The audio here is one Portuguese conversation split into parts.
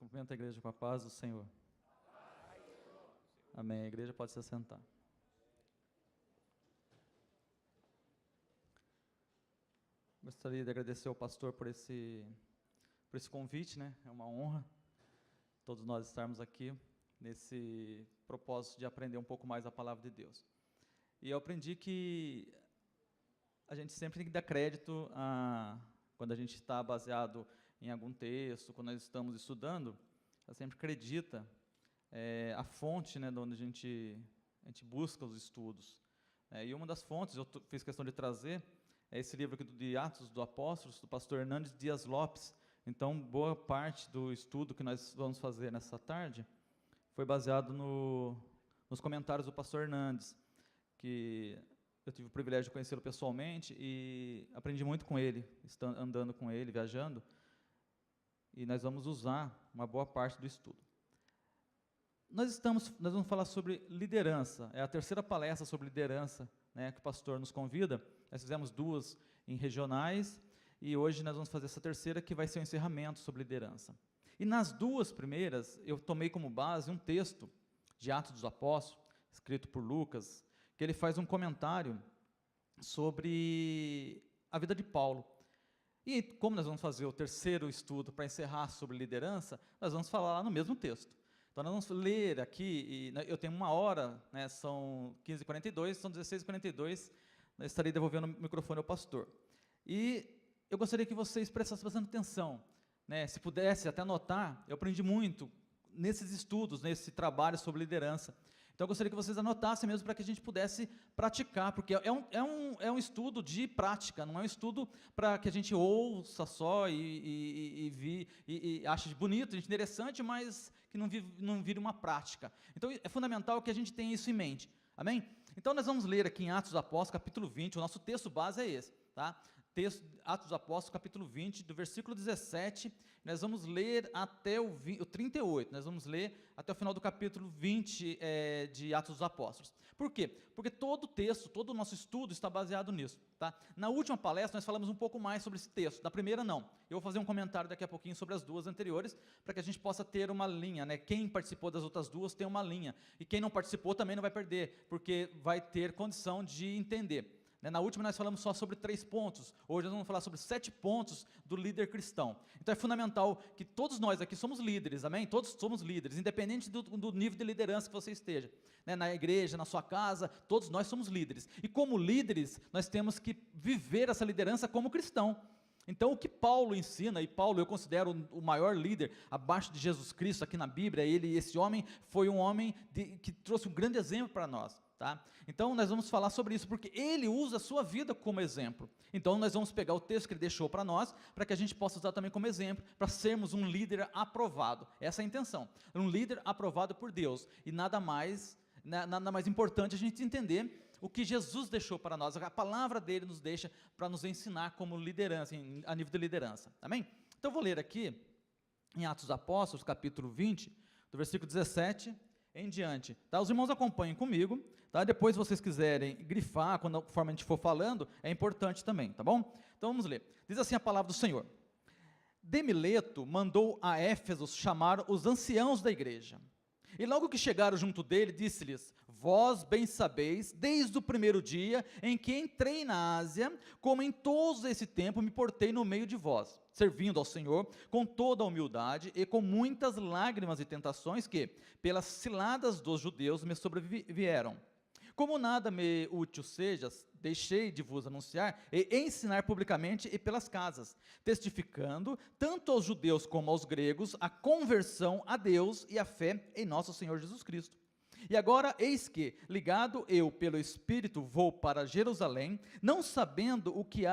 Cumprimento a igreja com a paz do Senhor. Amém. A igreja pode se assentar. Gostaria de agradecer ao pastor por esse convite, né? É uma honra todos nós estarmos aqui nesse propósito de aprender um pouco mais a palavra de Deus. E eu aprendi que a gente sempre tem que dar crédito quando a gente está baseado em algum texto, quando nós estamos estudando, ela sempre acredita a fonte, né, de onde a gente busca os estudos. E uma das fontes, eu fiz questão de trazer, é esse livro aqui de Atos dos Apóstolos, do pastor Hernandes Dias Lopes. Então, boa parte do estudo que nós vamos fazer nessa tarde foi baseado nos comentários do pastor Hernandes, que eu tive o privilégio de conhecê-lo pessoalmente e aprendi muito com ele, andando com ele, viajando, e nós vamos usar uma boa parte do estudo. Nós vamos falar sobre liderança, é a terceira palestra sobre liderança, né, que o pastor nos convida. Nós fizemos duas em regionais, e hoje nós vamos fazer essa terceira, que vai ser o encerramento sobre liderança. E nas duas primeiras, eu tomei como base um texto de Atos dos Apóstolos, escrito por Lucas, que ele faz um comentário sobre a vida de Paulo. E como nós vamos fazer o terceiro estudo para encerrar sobre liderança, nós vamos falar lá no mesmo texto. Então, nós vamos ler aqui, e eu tenho 1 hora, né, são 15h42, são 16h42, eu estarei devolvendo o microfone ao pastor. E eu gostaria que vocês prestassem bastante atenção, né, se pudesse até anotar, eu aprendi muito nesses estudos, nesse trabalho sobre liderança. Então, eu gostaria que vocês anotassem mesmo para que a gente pudesse praticar, porque é um estudo de prática, não é um estudo para que a gente ouça só e ache bonito, interessante, mas que não vire uma prática. Então, é fundamental que a gente tenha isso em mente. Amém? Então, nós vamos ler aqui em Atos dos Apóstolos, capítulo 20, o nosso texto base é esse, tá? Texto, Atos dos Apóstolos, capítulo 20, do versículo 17, nós vamos ler até o 38, nós vamos ler até o final do capítulo 20 de Atos dos Apóstolos. Por quê? Porque todo o texto, todo o nosso estudo está baseado nisso. Tá? Na última palestra, nós falamos um pouco mais sobre esse texto, na primeira não. Eu vou fazer um comentário daqui a pouquinho sobre as duas anteriores, para que a gente possa ter uma linha, né? Quem participou das outras duas tem uma linha, e quem não participou também não vai perder, porque vai ter condição de entender. Na última nós falamos só sobre 3 pontos, hoje nós vamos falar sobre 7 pontos do líder cristão. Então é fundamental que todos nós aqui somos líderes, amém? Todos somos líderes, independente do nível de liderança que você esteja. Na igreja, na sua casa, todos nós somos líderes. E como líderes, nós temos que viver essa liderança como cristão. Então o que Paulo ensina, e Paulo eu considero o maior líder abaixo de Jesus Cristo aqui na Bíblia, esse homem foi um homem que trouxe um grande exemplo para nós. Tá? Então nós vamos falar sobre isso, porque ele usa a sua vida como exemplo. Então nós vamos pegar o texto que ele deixou para nós, para que a gente possa usar também como exemplo, para sermos um líder aprovado. Essa é a intenção, um líder aprovado por Deus, e nada mais importante a gente entender o que Jesus deixou para nós, a palavra dele nos deixa para nos ensinar como liderança, a nível de liderança, amém? Então eu vou ler aqui, em Atos dos Apóstolos, capítulo 20, do versículo 17 em diante, tá? Os irmãos acompanhem comigo, tá? Depois, se vocês quiserem grifar, conforme a gente for falando, é importante também, tá bom? Então vamos ler, diz assim a palavra do Senhor: De Mileto mandou a Éfeso chamar os anciãos da igreja, e logo que chegaram junto dele, disse-lhes: Vós bem sabeis, desde o primeiro dia em que entrei na Ásia, como em todo esse tempo me portei no meio de vós, servindo ao Senhor com toda a humildade e com muitas lágrimas e tentações que, pelas ciladas dos judeus, me sobrevieram. Como nada me útil seja, deixei de vos anunciar e ensinar publicamente e pelas casas, testificando, tanto aos judeus como aos gregos, a conversão a Deus e a fé em nosso Senhor Jesus Cristo. E agora, eis que, ligado eu pelo Espírito, vou para Jerusalém, não sabendo o que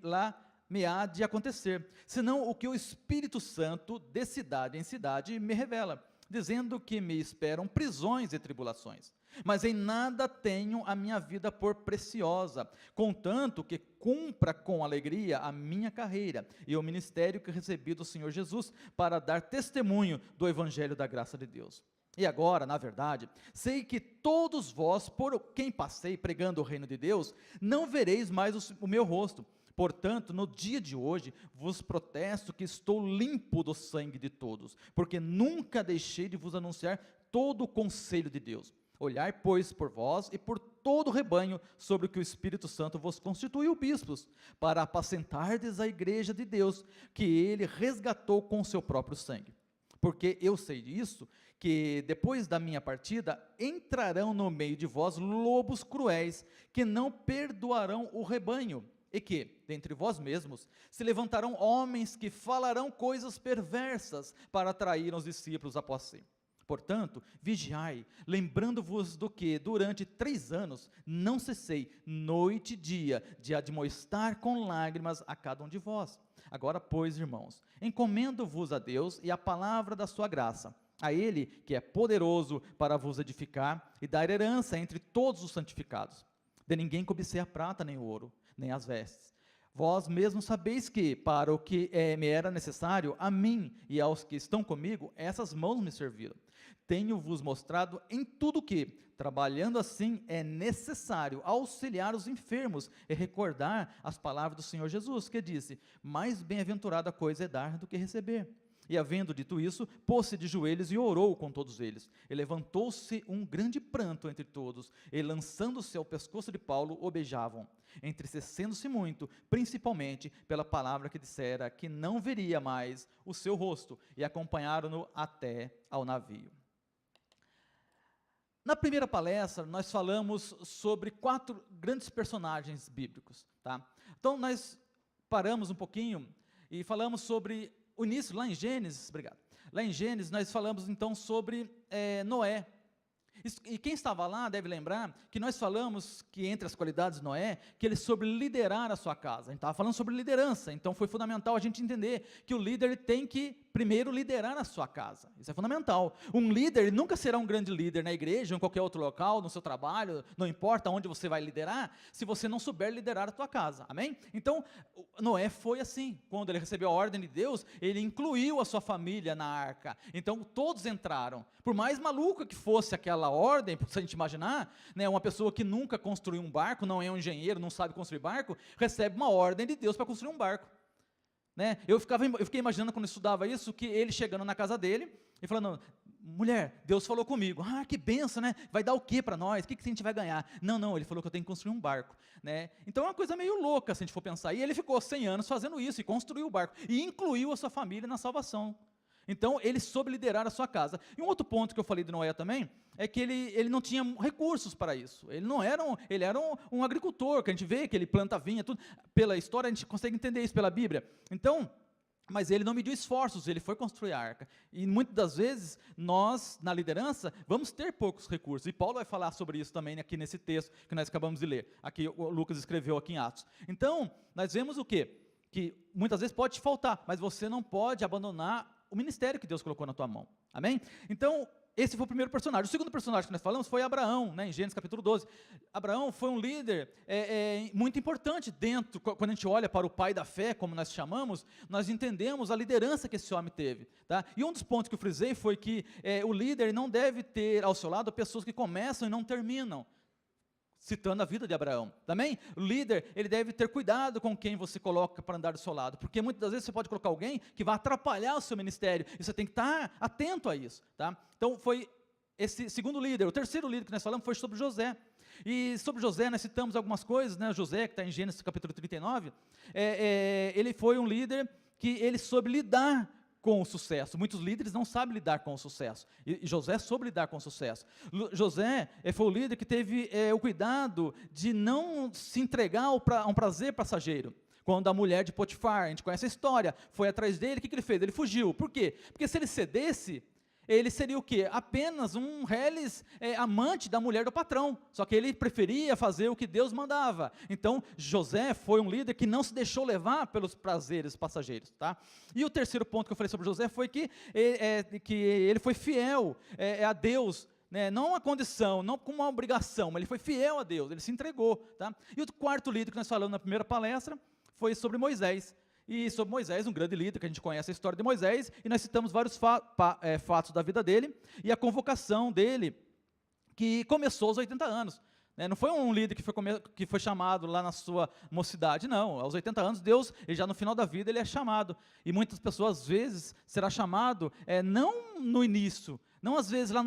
lá me há de acontecer, senão o que o Espírito Santo, de cidade em cidade, me revela, dizendo que me esperam prisões e tribulações. Mas em nada tenho a minha vida por preciosa, contanto que cumpra com alegria a minha carreira e o ministério que recebi do Senhor Jesus, para dar testemunho do evangelho da graça de Deus. E agora, na verdade, sei que todos vós, por quem passei pregando o reino de Deus, não vereis mais o meu rosto, Portanto, no dia de hoje, vos protesto que estou limpo do sangue de todos, porque nunca deixei de vos anunciar todo o conselho de Deus. Olhai, pois, por vós e por todo o rebanho sobre o que o Espírito Santo vos constituiu bispos, para apacentardes a igreja de Deus, que ele resgatou com o seu próprio sangue. Porque eu sei disso, que depois da minha partida, entrarão no meio de vós lobos cruéis, que não perdoarão o rebanho, e que, dentre vós mesmos, se levantarão homens que falarão coisas perversas para atrair os discípulos após si. Portanto, vigiai, lembrando-vos do que, durante 3 anos, não cessei, noite e dia, de admoestar com lágrimas a cada um de vós. Agora, pois, irmãos, encomendo-vos a Deus e a palavra da sua graça, a Ele que é poderoso para vos edificar e dar herança entre todos os santificados. De ninguém cobicei a prata nem o ouro, nem as vestes. Vós mesmos sabeis que, para o que me era necessário, a mim e aos que estão comigo, essas mãos me serviram. Tenho-vos mostrado em tudo que, trabalhando assim, é necessário auxiliar os enfermos e recordar as palavras do Senhor Jesus, que disse: mais bem-aventurada coisa é dar do que receber. E havendo dito isso, pôs-se de joelhos e orou com todos eles. E levantou-se um grande pranto entre todos, e lançando-se ao pescoço de Paulo, o beijavam, entristecendo-se muito, principalmente pela palavra que dissera, que não veria mais o seu rosto, e acompanharam-no até ao navio. Na primeira palestra, nós falamos sobre 4 grandes personagens bíblicos, tá? Então, nós paramos um pouquinho e falamos sobre o início, lá em Gênesis, obrigado. Lá em Gênesis, nós falamos então sobre Noé. E quem estava lá deve lembrar que nós falamos que entre as qualidades de Noé, que ele soube liderar a sua casa. A gente estava falando sobre liderança, então foi fundamental a gente entender que o líder tem que primeiro liderar a sua casa. Isso é fundamental. Um líder nunca será um grande líder na igreja, ou em qualquer outro local, no seu trabalho, não importa onde você vai liderar, se você não souber liderar a tua casa. Amém? Então, Noé foi assim. Quando ele recebeu a ordem de Deus, ele incluiu a sua família na arca. Então, todos entraram. Por mais maluca que fosse aquela ordem, se a gente imaginar, né, uma pessoa que nunca construiu um barco, não é um engenheiro, não sabe construir barco, recebe uma ordem de Deus para construir um barco. Né? Eu fiquei imaginando quando eu estudava isso, que ele chegando na casa dele e falando: mulher, Deus falou comigo, que benção, né? Vai dar o que para nós? O que a gente vai ganhar? Não, ele falou que eu tenho que construir um barco, né? Então é uma coisa meio louca se a gente for pensar, e ele ficou 100 anos fazendo isso, e construiu o barco, e incluiu a sua família na salvação. Então ele soube liderar a sua casa. E um outro ponto que eu falei de Noé também, é que ele não tinha recursos para isso, ele era um agricultor, que a gente vê que ele planta vinha, tudo, pela história a gente consegue entender isso pela Bíblia. Então, mas ele não mediu esforços, ele foi construir a arca, e muitas das vezes, nós, na liderança, vamos ter poucos recursos, e Paulo vai falar sobre isso também, aqui nesse texto, que nós acabamos de ler, aqui o Lucas escreveu aqui em Atos. Então, nós vemos o quê? Que muitas vezes pode te faltar, mas você não pode abandonar o ministério que Deus colocou na tua mão, amém? Então, esse foi o primeiro personagem. O segundo personagem que nós falamos foi Abraão, né, em Gênesis capítulo 12. Abraão foi um líder muito importante dentro, quando a gente olha para o pai da fé, como nós chamamos, nós entendemos a liderança que esse homem teve. Tá? E um dos pontos que eu frisei foi que o líder não deve ter ao seu lado pessoas que começam e não terminam, citando a vida de Abraão. Também, o líder, ele deve ter cuidado com quem você coloca para andar do seu lado, porque muitas das vezes você pode colocar alguém que vai atrapalhar o seu ministério, e você tem que estar atento a isso. Tá? Então, foi esse segundo líder. O terceiro líder que nós falamos foi sobre José. E sobre José, nós citamos algumas coisas, né? José, que está em Gênesis capítulo 39, ele foi um líder que ele soube lidar com o sucesso. Muitos líderes não sabem lidar com o sucesso, e José soube lidar com o sucesso. José foi o líder que teve o cuidado de não se entregar a um prazer passageiro. Quando a mulher de Potifar, a gente conhece a história, foi atrás dele, o que ele fez? Ele fugiu. Por quê? Porque se ele cedesse, ele seria o quê? Apenas um reles amante da mulher do patrão, só que ele preferia fazer o que Deus mandava. Então, José foi um líder que não se deixou levar pelos prazeres passageiros. Tá? E o terceiro ponto que eu falei sobre José foi que ele foi fiel a Deus, né? Não uma condição, não como uma obrigação, mas ele foi fiel a Deus, ele se entregou. Tá? E o quarto líder que nós falamos na primeira palestra foi sobre Moisés. E sobre Moisés, um grande líder, que a gente conhece a história de Moisés, e nós citamos vários fatos da vida dele, e a convocação dele, que começou aos 80 anos. Não foi um líder que foi chamado lá na sua mocidade, não. Aos 80 anos, Deus, ele já no final da vida, ele é chamado. E muitas pessoas, às vezes, será chamado, não no início, não às vezes lá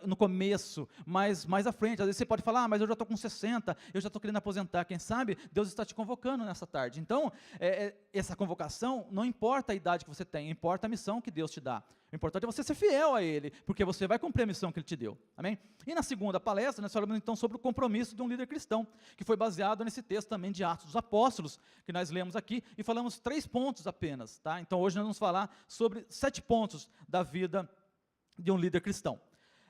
no começo, mas mais à frente. Às vezes você pode falar, mas eu já estou com 60, eu já estou querendo aposentar. Quem sabe Deus está te convocando nessa tarde. Então, essa convocação, não importa a idade que você tem, importa a missão que Deus te dá. O importante é você ser fiel a Ele, porque você vai cumprir a missão que Ele te deu. Amém? E na segunda palestra, nós falamos então sobre o compromisso de um líder cristão, que foi baseado nesse texto também de Atos dos Apóstolos, que nós lemos aqui, e falamos 3 pontos apenas. Tá? Então hoje nós vamos falar sobre 7 pontos da vida de um líder cristão.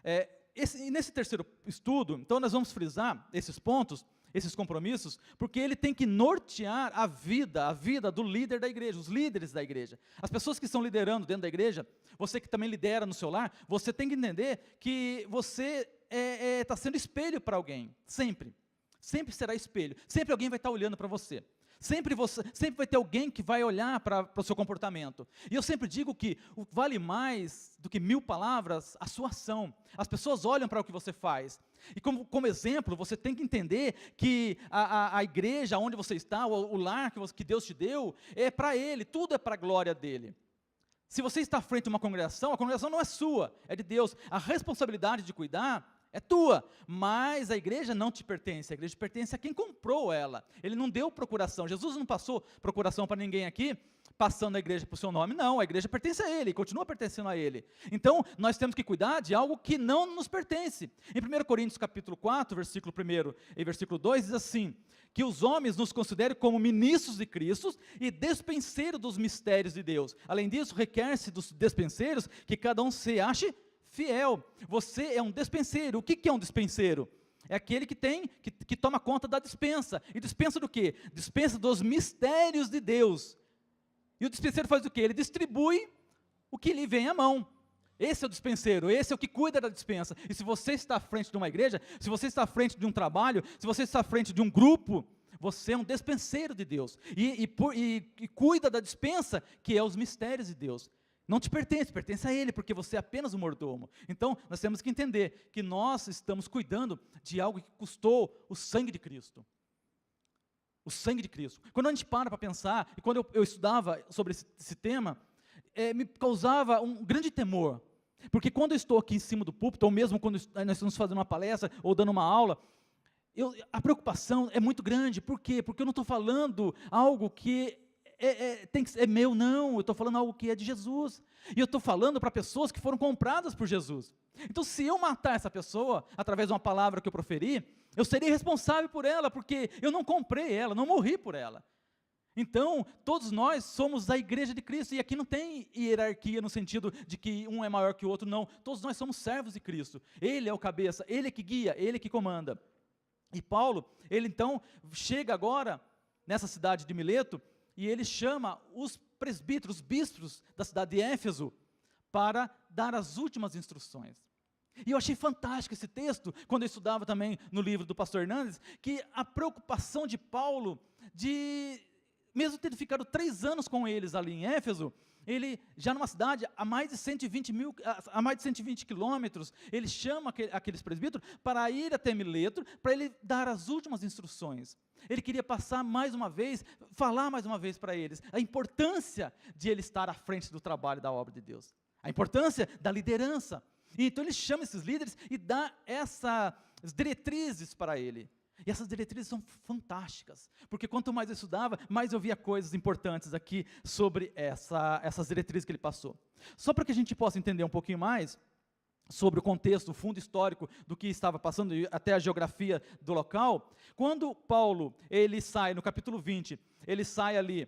E nesse terceiro estudo, então nós vamos frisar esses pontos, esses compromissos, porque ele tem que nortear a vida do líder da igreja, os líderes da igreja. As pessoas que estão liderando dentro da igreja, você que também lidera no seu lar, você tem que entender que você está sendo espelho para alguém, sempre. Sempre será espelho, sempre alguém vai estar olhando para você. Sempre vai ter alguém que vai olhar para o seu comportamento. E eu sempre digo que vale mais do que 1000 palavras a sua ação. As pessoas olham para o que você faz. E como exemplo, você tem que entender que a igreja onde você está, o lar que Deus te deu, é para Ele, tudo é para a glória dEle. Se você está à frente de uma congregação, a congregação não é sua, é de Deus. A responsabilidade de cuidar é tua, mas a igreja não te pertence, a igreja pertence a quem comprou ela. Ele não deu procuração, Jesus não passou procuração para ninguém aqui, passando a igreja para o seu nome, não, a igreja pertence a Ele, continua pertencendo a Ele. Então, nós temos que cuidar de algo que não nos pertence. Em 1 Coríntios capítulo 4, versículo 1 e versículo 2, diz assim, que os homens nos considerem como ministros de Cristo e despenseiros dos mistérios de Deus. Além disso, requer-se dos despenseiros que cada um se ache fiel. Você é um despenseiro. O que é um despenseiro? É aquele que toma conta da despensa. E despensa do quê? Despensa dos mistérios de Deus. E o despenseiro faz o quê? Ele distribui o que lhe vem à mão. Esse é o despenseiro, esse é o que cuida da despensa. E se você está à frente de uma igreja, se você está à frente de um trabalho, se você está à frente de um grupo, você é um despenseiro de Deus. E cuida da despensa, que é os mistérios de Deus. Não te pertence, pertence a Ele, porque você é apenas um mordomo. Então, nós temos que entender que nós estamos cuidando de algo que custou o sangue de Cristo. O sangue de Cristo. Quando a gente para pensar, e quando eu estudava sobre esse tema, me causava um grande temor. Porque quando eu estou aqui em cima do púlpito, ou mesmo quando nós estamos fazendo uma palestra, ou dando uma aula, a preocupação é muito grande. Por quê? Porque eu não estou falando algo que é meu, não, eu estou falando algo que é de Jesus, e eu estou falando para pessoas que foram compradas por Jesus. Então, se eu matar essa pessoa, através de uma palavra que eu proferi, eu serei responsável por ela, porque eu não comprei ela, não morri por ela. Então, todos nós somos a igreja de Cristo, e aqui não tem hierarquia no sentido de que um é maior que o outro, não, todos nós somos servos de Cristo, Ele é o cabeça, Ele é que guia, Ele é que comanda. E Paulo, ele então chega agora, nessa cidade de Mileto, e ele chama os presbíteros, os bispos da cidade de Éfeso, para dar as últimas instruções. E eu achei fantástico esse texto, quando eu estudava também no livro do pastor Hernandes, que a preocupação de Paulo, mesmo tendo ficado 3 anos com eles ali em Éfeso, ele já numa cidade a mais de 120 quilômetros, ele chama aqueles presbíteros para ir até Mileto, para ele dar as últimas instruções. Ele queria passar mais uma vez, falar mais uma vez para eles, a importância de ele estar à frente do trabalho da obra de Deus, a importância da liderança. E então ele chama esses líderes e dá essas diretrizes para ele. E essas diretrizes são fantásticas, porque quanto mais eu estudava, mais eu via coisas importantes aqui sobre essas diretrizes que ele passou. Só para que a gente possa entender um pouquinho mais sobre o contexto, o fundo histórico do que estava passando, até a geografia do local, quando Paulo, ele sai, no capítulo 20, ele sai ali,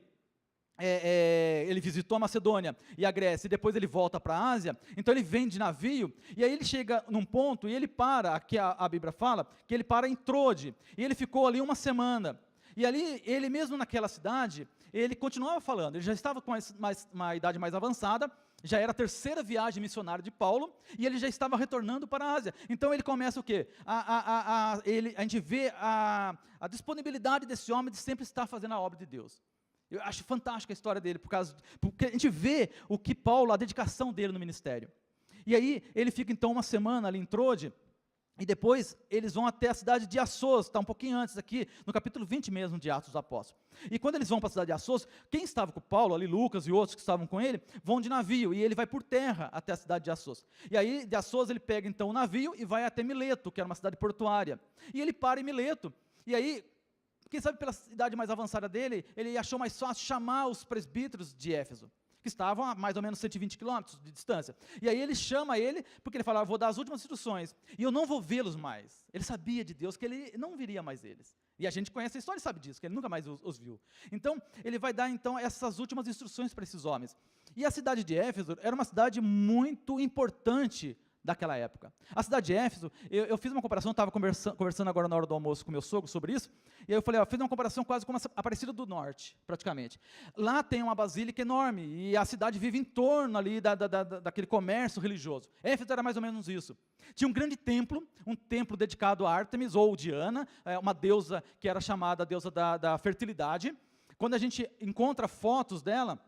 ele visitou a Macedônia e a Grécia, e depois ele volta para a Ásia, então ele vem de navio, e aí ele chega num ponto, e ele para, aqui a Bíblia fala, que ele para em Trode, e ele ficou ali 1 semana, e ali, ele mesmo naquela cidade, ele continuava falando, ele já estava com uma idade mais avançada, já era a 3ª viagem missionária de Paulo, e ele já estava retornando para a Ásia. Então ele começa o quê? A gente vê a disponibilidade desse homem de sempre estar fazendo a obra de Deus. Eu acho fantástica a história dele, porque a gente vê o que Paulo, a dedicação dele no ministério. E aí ele fica então 1 semana ali em Trode, E depois eles vão até a cidade de Assos, está um pouquinho antes aqui, no capítulo 20 mesmo de Atos dos Apóstolos. E quando eles vão para a cidade de Assos, quem estava com Paulo, ali Lucas e outros que estavam com ele, vão de navio, e ele vai por terra até a cidade de Assos. E aí de Assos ele pega então o navio e vai até Mileto, que era uma cidade portuária. E ele para em Mileto, e aí, quem sabe pela idade mais avançada dele, ele achou mais fácil chamar os presbíteros de Éfeso, que estavam a mais ou menos 120 quilômetros de distância. E aí ele chama ele, porque ele fala, vou dar as últimas instruções, e eu não vou vê-los mais. Ele sabia de Deus que ele não viria mais eles. E a gente conhece a história e sabe disso, que ele nunca mais os viu. Então, ele vai dar então essas últimas instruções para esses homens. E a cidade de Éfeso era uma cidade muito importante daquela época. A cidade de Éfeso, eu fiz uma comparação, estava conversando agora na hora do almoço com meu sogro sobre isso, e aí eu falei, fiz uma comparação quase como a Aparecida do Norte, praticamente. Lá tem uma basílica enorme, e a cidade vive em torno ali daquele comércio religioso. Éfeso era mais ou menos isso. Tinha um grande templo, um templo dedicado a Ártemis, ou Diana, uma deusa que era chamada a deusa da fertilidade. Quando a gente encontra fotos dela,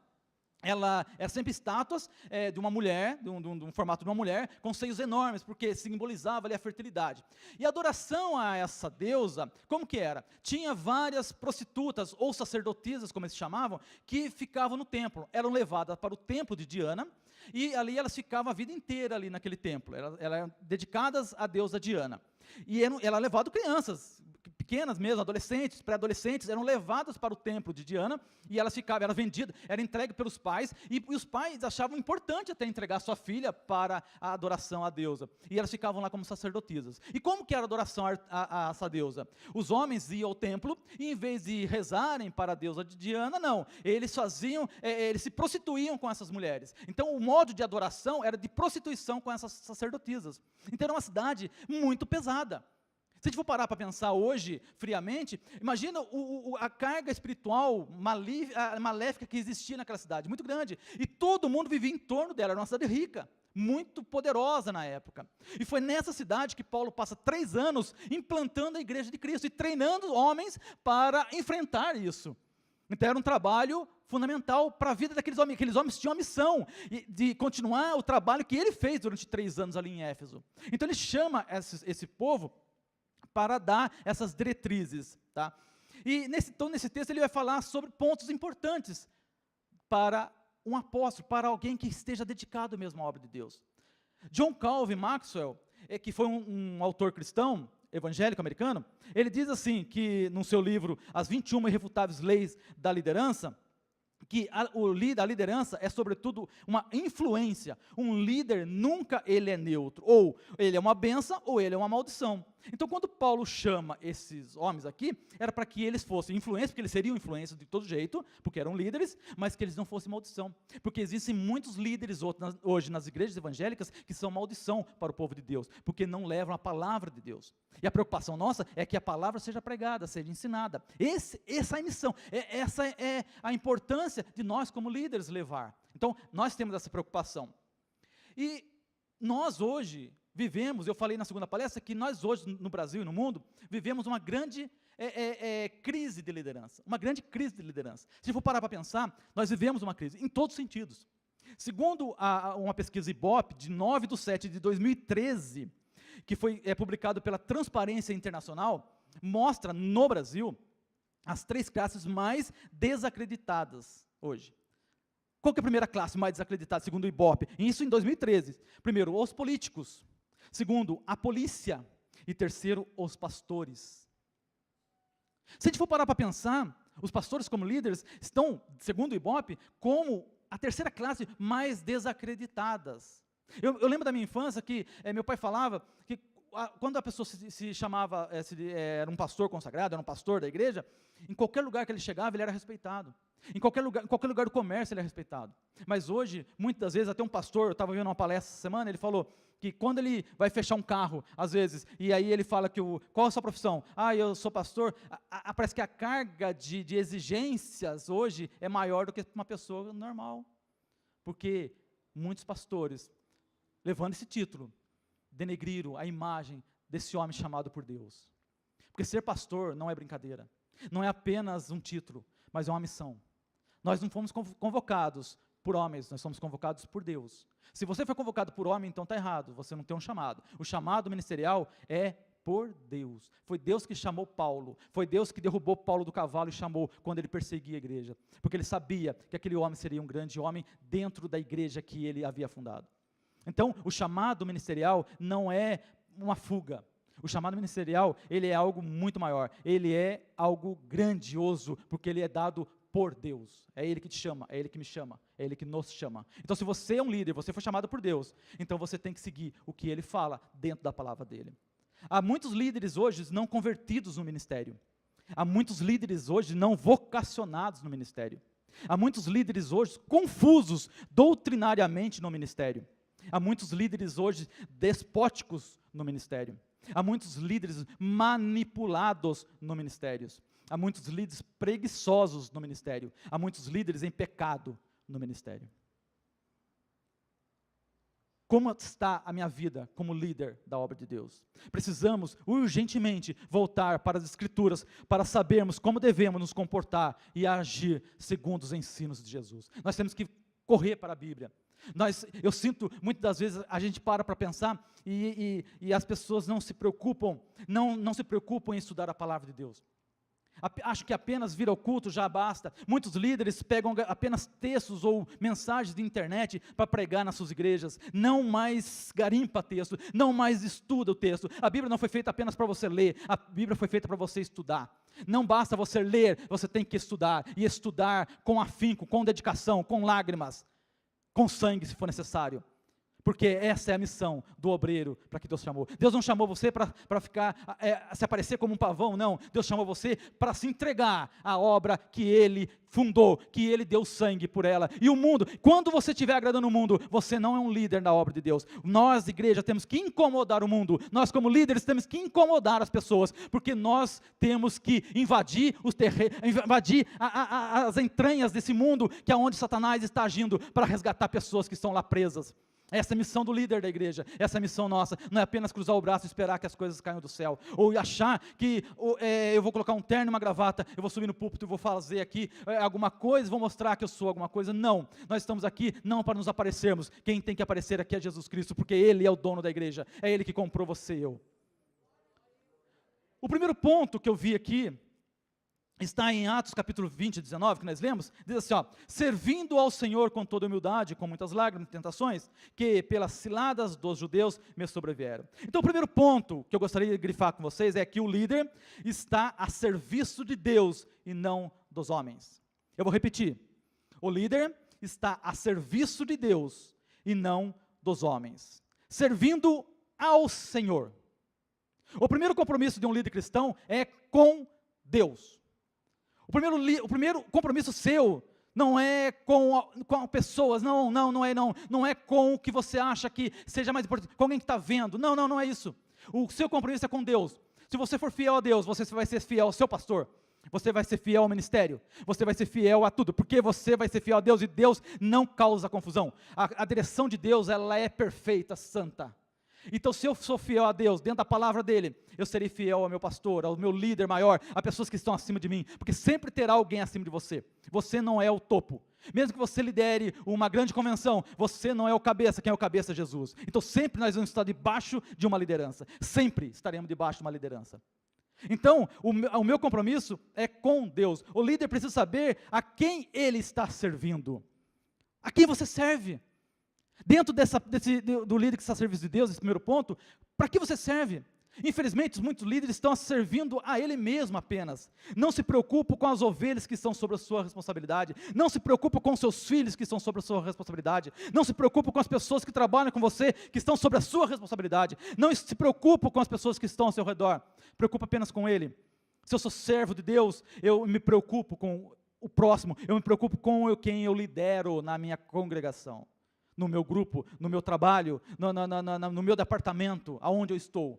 ela é sempre estátuas de uma mulher, de um formato de uma mulher, com seios enormes, porque simbolizava ali a fertilidade. E a adoração a essa deusa, como que era? Tinha várias prostitutas, ou sacerdotisas, como eles chamavam, que ficavam no templo. Eram levadas para o templo de Diana, e ali elas ficavam a vida inteira ali naquele templo. Elas eram dedicadas à deusa Diana. E ela levava crianças, pequenas mesmo, adolescentes, pré-adolescentes, eram levadas para o templo de Diana, e elas ficavam, era vendida, era entregue pelos pais, e os pais achavam importante até entregar sua filha para a adoração à deusa, e elas ficavam lá como sacerdotisas. E como que era a adoração a essa deusa? Os homens iam ao templo, e em vez de rezarem para a deusa de Diana, não, eles faziam, eles se prostituíam com essas mulheres. Então o modo de adoração era de prostituição com essas sacerdotisas. Então era uma cidade muito pesada. Se a gente for parar para pensar hoje, friamente, imagina a carga espiritual maléfica que existia naquela cidade, muito grande. E todo mundo vivia em torno dela, era uma cidade rica, muito poderosa na época. E foi nessa cidade que Paulo passa 3 anos implantando a igreja de Cristo e treinando homens para enfrentar isso. Então era um trabalho fundamental para a vida daqueles homens. Aqueles homens tinham a missão de continuar o trabalho que ele fez durante 3 anos ali em Éfeso. Então ele chama esse povo para dar essas diretrizes, tá? E nesse texto ele vai falar sobre pontos importantes para um apóstolo, para alguém que esteja dedicado mesmo à obra de Deus. John Calvin Maxwell, que foi um autor cristão, evangélico americano, ele diz assim, que no seu livro As 21 Irrefutáveis Leis da Liderança, que a liderança é sobretudo uma influência. Um líder nunca ele é neutro, ou ele é uma bênção ou ele é uma maldição. Então quando Paulo chama esses homens aqui, era para que eles fossem influência, porque eles seriam influência de todo jeito, porque eram líderes, mas que eles não fossem maldição, porque existem muitos líderes hoje nas igrejas evangélicas que são maldição para o povo de Deus, porque não levam a palavra de Deus. E a preocupação nossa é que a palavra seja pregada, seja ensinada. Essa é a missão, essa é a importância de nós como líderes levar. Então nós temos essa preocupação. E nós hoje vivemos, eu falei na segunda palestra, que nós hoje no Brasil e no mundo, vivemos uma grande crise de liderança, uma grande crise de liderança. Se for parar para pensar, nós vivemos uma crise, em todos os sentidos. Segundo uma pesquisa Ibope, de 9/7 de 2013, que foi publicado pela Transparência Internacional, mostra no Brasil as 3 classes mais desacreditadas hoje. Qual que é a primeira classe mais desacreditada, segundo o Ibope? Isso em 2013. Primeiro, os políticos. Segundo, a polícia. E terceiro, os pastores. Se a gente for parar para pensar, os pastores como líderes estão, segundo o Ibope, como a terceira classe mais desacreditadas. Eu lembro da minha infância que meu pai falava que quando a pessoa se chamava, era um pastor consagrado, era um pastor da igreja, em qualquer lugar que ele chegava, ele era respeitado. Em qualquer lugar do comércio ele é respeitado. Mas hoje, muitas das vezes, até um pastor, eu estava vendo uma palestra essa semana, ele falou que quando ele vai fechar um carro, às vezes, e aí ele fala que qual é a sua profissão? Eu sou pastor. Parece que a carga de exigências hoje é maior do que uma pessoa normal. Porque muitos pastores, levando esse título, denegriram a imagem desse homem chamado por Deus. Porque ser pastor não é brincadeira. Não é apenas um título, mas é uma missão. Nós não fomos convocados por homens, nós somos convocados por Deus. Se você foi convocado por homem, então está errado, você não tem um chamado. O chamado ministerial é por Deus. Foi Deus que chamou Paulo, foi Deus que derrubou Paulo do cavalo e chamou quando ele perseguia a igreja, porque ele sabia que aquele homem seria um grande homem dentro da igreja que ele havia fundado. Então, o chamado ministerial não é uma fuga. O chamado ministerial, ele é algo muito maior, ele é algo grandioso, porque ele é dado por Deus. É Ele que te chama, é Ele que me chama, é Ele que nos chama. Então, se você é um líder, você foi chamado por Deus, então você tem que seguir o que Ele fala dentro da palavra dEle. Há muitos líderes hoje não convertidos no ministério. Há muitos líderes hoje não vocacionados no ministério. Há muitos líderes hoje confusos doutrinariamente no ministério. Há muitos líderes hoje despóticos no ministério. Há muitos líderes manipulados no ministério. Há muitos líderes preguiçosos no ministério. Há muitos líderes em pecado no ministério. Como está a minha vida como líder da obra de Deus? Precisamos urgentemente voltar para as Escrituras para sabermos como devemos nos comportar e agir segundo os ensinos de Jesus. Nós temos que correr para a Bíblia. Eu sinto, muitas das vezes, a gente para pensar e as pessoas não se preocupam, não se preocupam em estudar a palavra de Deus. Acho que apenas vir ao culto já basta. Muitos líderes pegam apenas textos ou mensagens de internet para pregar nas suas igrejas. Não mais garimpa texto, não mais estuda o texto. A Bíblia não foi feita apenas para você ler, a Bíblia foi feita para você estudar. Não basta você ler, você tem que estudar, e estudar com afinco, com dedicação, com lágrimas, com sangue se for necessário. Porque essa é a missão do obreiro para que Deus chamou. Deus não chamou você para ficar, se aparecer como um pavão, não. Deus chamou você para se entregar à obra que Ele fundou, que Ele deu sangue por ela. E o mundo, quando você estiver agradando o mundo, você não é um líder na obra de Deus. Nós, igreja, temos que incomodar o mundo. Nós, como líderes, temos que incomodar as pessoas, porque nós temos que invadir os terrenos, invadir as entranhas desse mundo, que é onde Satanás está agindo para resgatar pessoas que estão lá presas. Essa é a missão do líder da igreja, essa é a missão nossa, não é apenas cruzar o braço e esperar que as coisas caiam do céu, ou achar que eu vou colocar um terno e uma gravata, eu vou subir no púlpito e vou fazer aqui alguma coisa, vou mostrar que eu sou alguma coisa. Não, nós estamos aqui não para nos aparecermos, quem tem que aparecer aqui é Jesus Cristo, porque Ele é o dono da igreja, é Ele que comprou você e eu. O primeiro ponto que eu vi aqui, está em Atos capítulo 20, 19, que nós lemos, diz assim, servindo ao Senhor com toda humildade, com muitas lágrimas e tentações, que pelas ciladas dos judeus me sobrevieram. Então o primeiro ponto que eu gostaria de grifar com vocês é que o líder está a serviço de Deus e não dos homens. Eu vou repetir, o líder está a serviço de Deus e não dos homens, servindo ao Senhor. O primeiro compromisso de um líder cristão é com Deus. O primeiro compromisso seu não é com pessoas, não é com o que você acha que seja mais importante, com alguém que está vendo, não é isso. O seu compromisso é com Deus. Se você for fiel a Deus, você vai ser fiel ao seu pastor, você vai ser fiel ao ministério, você vai ser fiel a tudo, porque você vai ser fiel a Deus, e Deus não causa confusão. A direção de Deus, ela é perfeita, santa. Então, se eu sou fiel a Deus, dentro da palavra dEle, eu serei fiel ao meu pastor, ao meu líder maior, a pessoas que estão acima de mim, porque sempre terá alguém acima de você. Você não é o topo. Mesmo que você lidere uma grande convenção, você não é o cabeça, quem é o cabeça é Jesus. Então, sempre nós vamos estar debaixo de uma liderança. Sempre estaremos debaixo de uma liderança. Então, o meu compromisso é com Deus. O líder precisa saber a quem ele está servindo. A quem você serve? Dentro do líder que está a serviço de Deus, esse primeiro ponto, para que você serve? Infelizmente, muitos líderes estão servindo a ele mesmo apenas. Não se preocupam com as ovelhas que estão sob a sua responsabilidade. Não se preocupam com os seus filhos que estão sob a sua responsabilidade. Não se preocupam com as pessoas que trabalham com você, que estão sob a sua responsabilidade. Não se preocupam com as pessoas que estão ao seu redor. Preocupa apenas com ele. Se eu sou servo de Deus, eu me preocupo com o próximo. Eu me preocupo com quem eu lidero na minha congregação, no meu grupo, no meu trabalho, no meu departamento, aonde eu estou.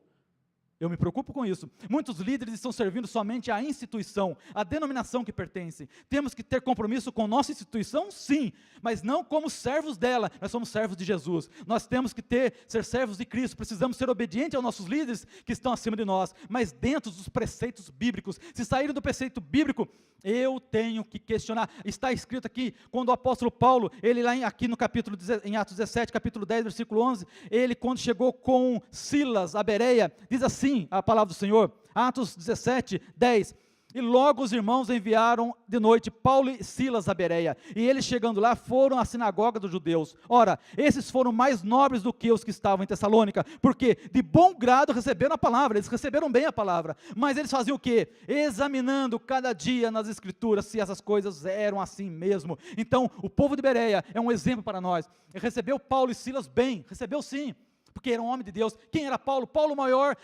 Eu me preocupo com isso. Muitos líderes estão servindo somente à instituição, à denominação que pertencem. Temos que ter compromisso com nossa instituição? Sim, mas não como servos dela. Nós somos servos de Jesus. Nós temos que ser servos de Cristo. Precisamos ser obedientes aos nossos líderes que estão acima de nós, mas dentro dos preceitos bíblicos. Se saírem do preceito bíblico, eu tenho que questionar. Está escrito aqui, quando o apóstolo Paulo, ele lá aqui no capítulo, em Atos 17, capítulo 10, versículo 11, ele quando chegou com Silas a Bereia, diz assim a palavra do Senhor, Atos 17, 10, e logo os irmãos enviaram de noite Paulo e Silas a Bereia, e eles chegando lá foram à sinagoga dos judeus. Ora, esses foram mais nobres do que os que estavam em Tessalônica, porque de bom grado receberam a palavra, eles receberam bem a palavra, mas eles faziam o quê? Examinando cada dia nas escrituras se essas coisas eram assim mesmo. Então, o povo de Bereia é um exemplo para nós. Recebeu Paulo e Silas bem, recebeu sim, porque era um homem de Deus. Quem era Paulo? Paulo, o maior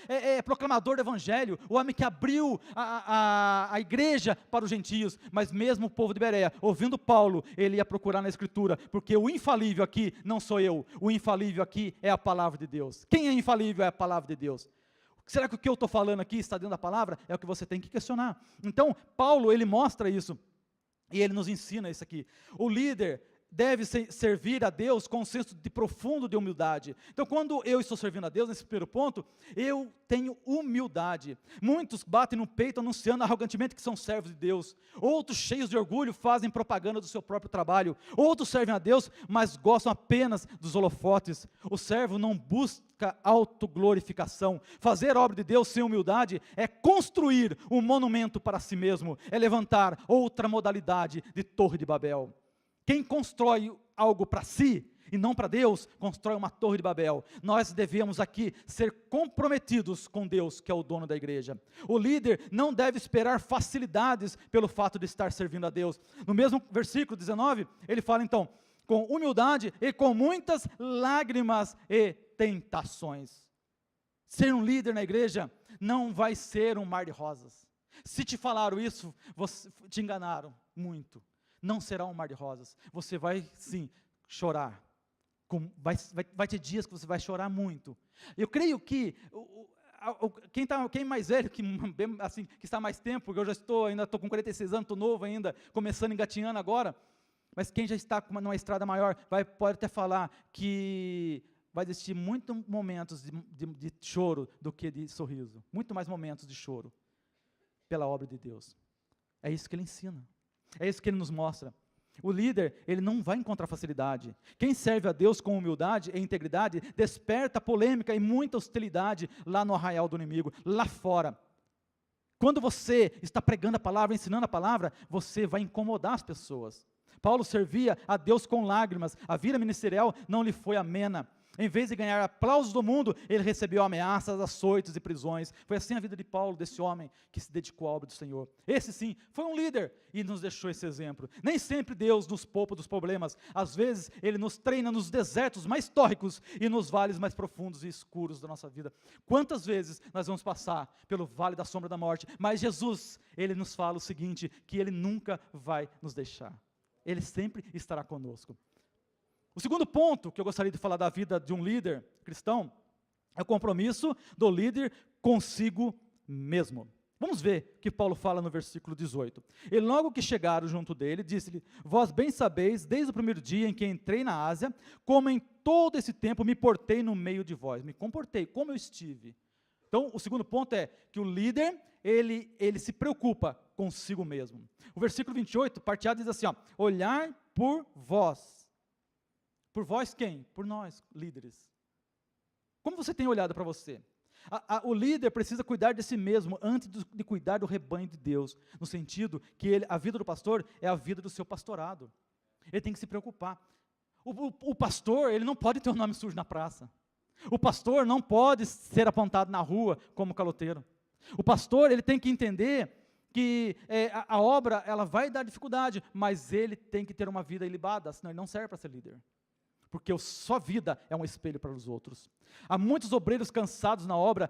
proclamador do evangelho, o homem que abriu a igreja para os gentios, mas mesmo o povo de Bereia, ouvindo Paulo, ele ia procurar na escritura, porque o infalível aqui não sou eu, o infalível aqui é a palavra de Deus. Quem é infalível é a palavra de Deus. Será que o que eu estou falando aqui está dentro da palavra? É o que você tem que questionar. Então, Paulo, ele mostra isso, e ele nos ensina isso aqui. O líder deve servir a Deus com um senso de profundo de humildade. Então, quando eu estou servindo a Deus, nesse primeiro ponto, eu tenho humildade. Muitos batem no peito anunciando arrogantemente que são servos de Deus. Outros, cheios de orgulho, fazem propaganda do seu próprio trabalho. Outros servem a Deus, mas gostam apenas dos holofotes. O servo não busca autoglorificação. Fazer a obra de Deus sem humildade é construir um monumento para si mesmo, é levantar outra modalidade de Torre de Babel. Quem constrói algo para si e não para Deus, constrói uma torre de Babel. Nós devemos aqui ser comprometidos com Deus, que é o dono da igreja. O líder não deve esperar facilidades pelo fato de estar servindo a Deus. No mesmo versículo 19, ele fala então, com humildade e com muitas lágrimas e tentações. Ser um líder na igreja não vai ser um mar de rosas. Se te falaram isso, te enganaram muito. Não será um mar de rosas. Você vai, sim, chorar. Vai ter dias que você vai chorar muito. Eu creio que quem mais velho, que está mais tempo, porque eu ainda estou com 46 anos, estou novo ainda, começando engatinhando agora, mas quem já está numa estrada maior, pode até falar que vai existir muitos momentos de choro do que de sorriso. Muito mais momentos de choro pela obra de Deus. É isso que ele ensina. É isso que ele nos mostra. O líder, ele não vai encontrar facilidade. Quem serve a Deus com humildade e integridade, desperta polêmica e muita hostilidade lá no arraial do inimigo, lá fora. Quando você está pregando a palavra, ensinando a palavra, você vai incomodar as pessoas. Paulo servia a Deus com lágrimas, a vida ministerial não lhe foi amena. Em vez de ganhar aplausos do mundo, ele recebeu ameaças, açoites e prisões. Foi assim a vida de Paulo, desse homem que se dedicou à obra do Senhor. Esse sim, foi um líder e nos deixou esse exemplo. Nem sempre Deus nos poupa dos problemas. Às vezes, Ele nos treina nos desertos mais tórricos e nos vales mais profundos e escuros da nossa vida. Quantas vezes nós vamos passar pelo vale da sombra da morte, mas Jesus, Ele nos fala o seguinte, que Ele nunca vai nos deixar. Ele sempre estará conosco. O segundo ponto que eu gostaria de falar da vida de um líder cristão é o compromisso do líder consigo mesmo. Vamos ver o que Paulo fala no versículo 18. E logo que chegaram junto dele, disse-lhe, vós bem sabeis, desde o primeiro dia em que entrei na Ásia, como em todo esse tempo me portei no meio de vós, me comportei, como eu estive. Então, o segundo ponto é que o líder, ele se preocupa consigo mesmo. O versículo 28, parte A, diz assim, olhar por vós. Por vós quem? Por nós, líderes. Como você tem olhado para você? O líder precisa cuidar de si mesmo antes de cuidar do rebanho de Deus, no sentido que a vida do pastor é a vida do seu pastorado. Ele tem que se preocupar. O pastor, ele não pode ter um nome sujo na praça. O pastor não pode ser apontado na rua como caloteiro. O pastor, ele tem que entender que a obra, ela vai dar dificuldade, mas ele tem que ter uma vida ilibada, senão ele não serve para ser líder. Porque sua vida é um espelho para os outros. Há muitos obreiros cansados na obra,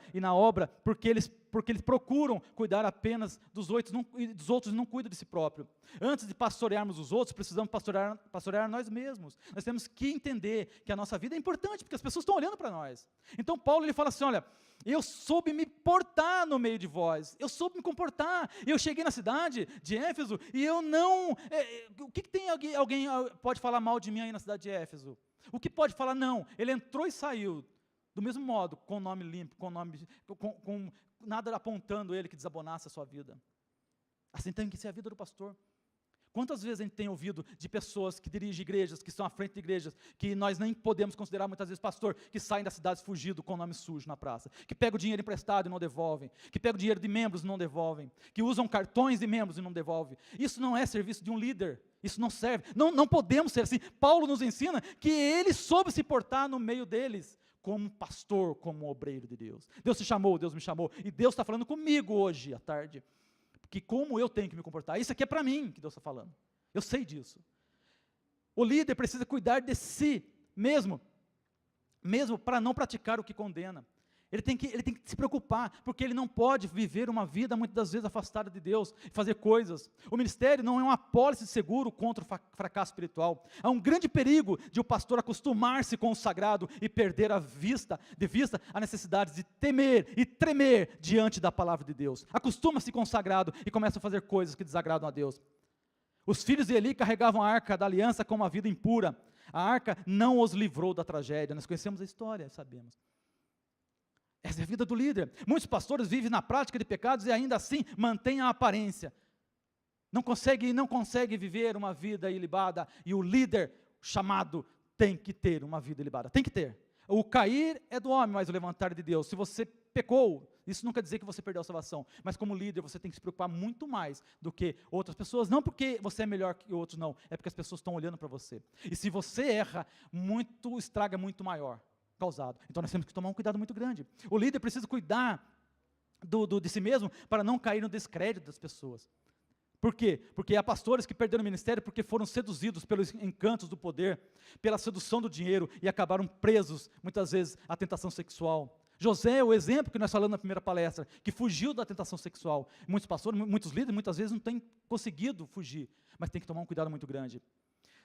porque eles porque eles procuram cuidar apenas dos outros e não cuidam de si próprio. Antes de pastorearmos os outros, precisamos pastorear nós mesmos. Nós temos que entender que a nossa vida é importante, porque as pessoas estão olhando para nós. Então Paulo ele fala assim, olha, eu soube me portar no meio de vós, eu soube me comportar, eu cheguei na cidade de Éfeso e eu não... o que tem alguém pode falar mal de mim aí na cidade de Éfeso? O que pode falar? Não, ele entrou e saiu, do mesmo modo, com o nome limpo, com nada apontando ele que desabonasse a sua vida. Assim tem que ser a vida do pastor. Quantas vezes a gente tem ouvido de pessoas que dirigem igrejas, que estão à frente de igrejas, que nós nem podemos considerar muitas vezes pastor, que saem das cidades fugido com o nome sujo na praça, que pegam o dinheiro emprestado e não devolvem, que pegam o dinheiro de membros e não devolvem, que usam cartões de membros e não devolvem. Isso não é serviço de um líder, isso não serve, não podemos ser assim. Paulo nos ensina que ele soube se portar no meio deles, como pastor, como obreiro de Deus. Deus te chamou, Deus me chamou, e Deus está falando comigo hoje à tarde, que como eu tenho que me comportar. Isso aqui é para mim que Deus está falando. Eu sei disso. O líder precisa cuidar de si mesmo para não praticar o que condena. Ele tem que se preocupar, porque ele não pode viver uma vida muitas das vezes afastada de Deus, fazer coisas. O ministério não é uma apólice de seguro contra o fracasso espiritual. Há um grande perigo de o pastor acostumar-se com o sagrado e perder de vista a necessidade de temer e tremer diante da palavra de Deus. Acostuma-se com o sagrado e começa a fazer coisas que desagradam a Deus. Os filhos de Eli carregavam a arca da aliança com uma vida impura. A arca não os livrou da tragédia. Nós conhecemos a história, sabemos. Essa é a vida do líder. Muitos pastores vivem na prática de pecados e ainda assim mantêm a aparência. Não consegue viver uma vida ilibada, e o líder chamado tem que ter uma vida ilibada. Tem que ter. O cair é do homem, mas o levantar é de Deus. Se você pecou, isso não quer dizer que você perdeu a salvação, mas como líder você tem que se preocupar muito mais do que outras pessoas, não porque você é melhor que outros, não, é porque as pessoas estão olhando para você. E se você erra, o estrago é muito maior causado. Então nós temos que tomar um cuidado muito grande. O líder precisa cuidar de si mesmo para não cair no descrédito das pessoas. Por quê? Porque há pastores que perderam o ministério porque foram seduzidos pelos encantos do poder, pela sedução do dinheiro e acabaram presos, muitas vezes, à tentação sexual. José é o exemplo que nós falamos na primeira palestra, que fugiu da tentação sexual. Muitos pastores, muitos líderes, muitas vezes não têm conseguido fugir, mas tem que tomar um cuidado muito grande.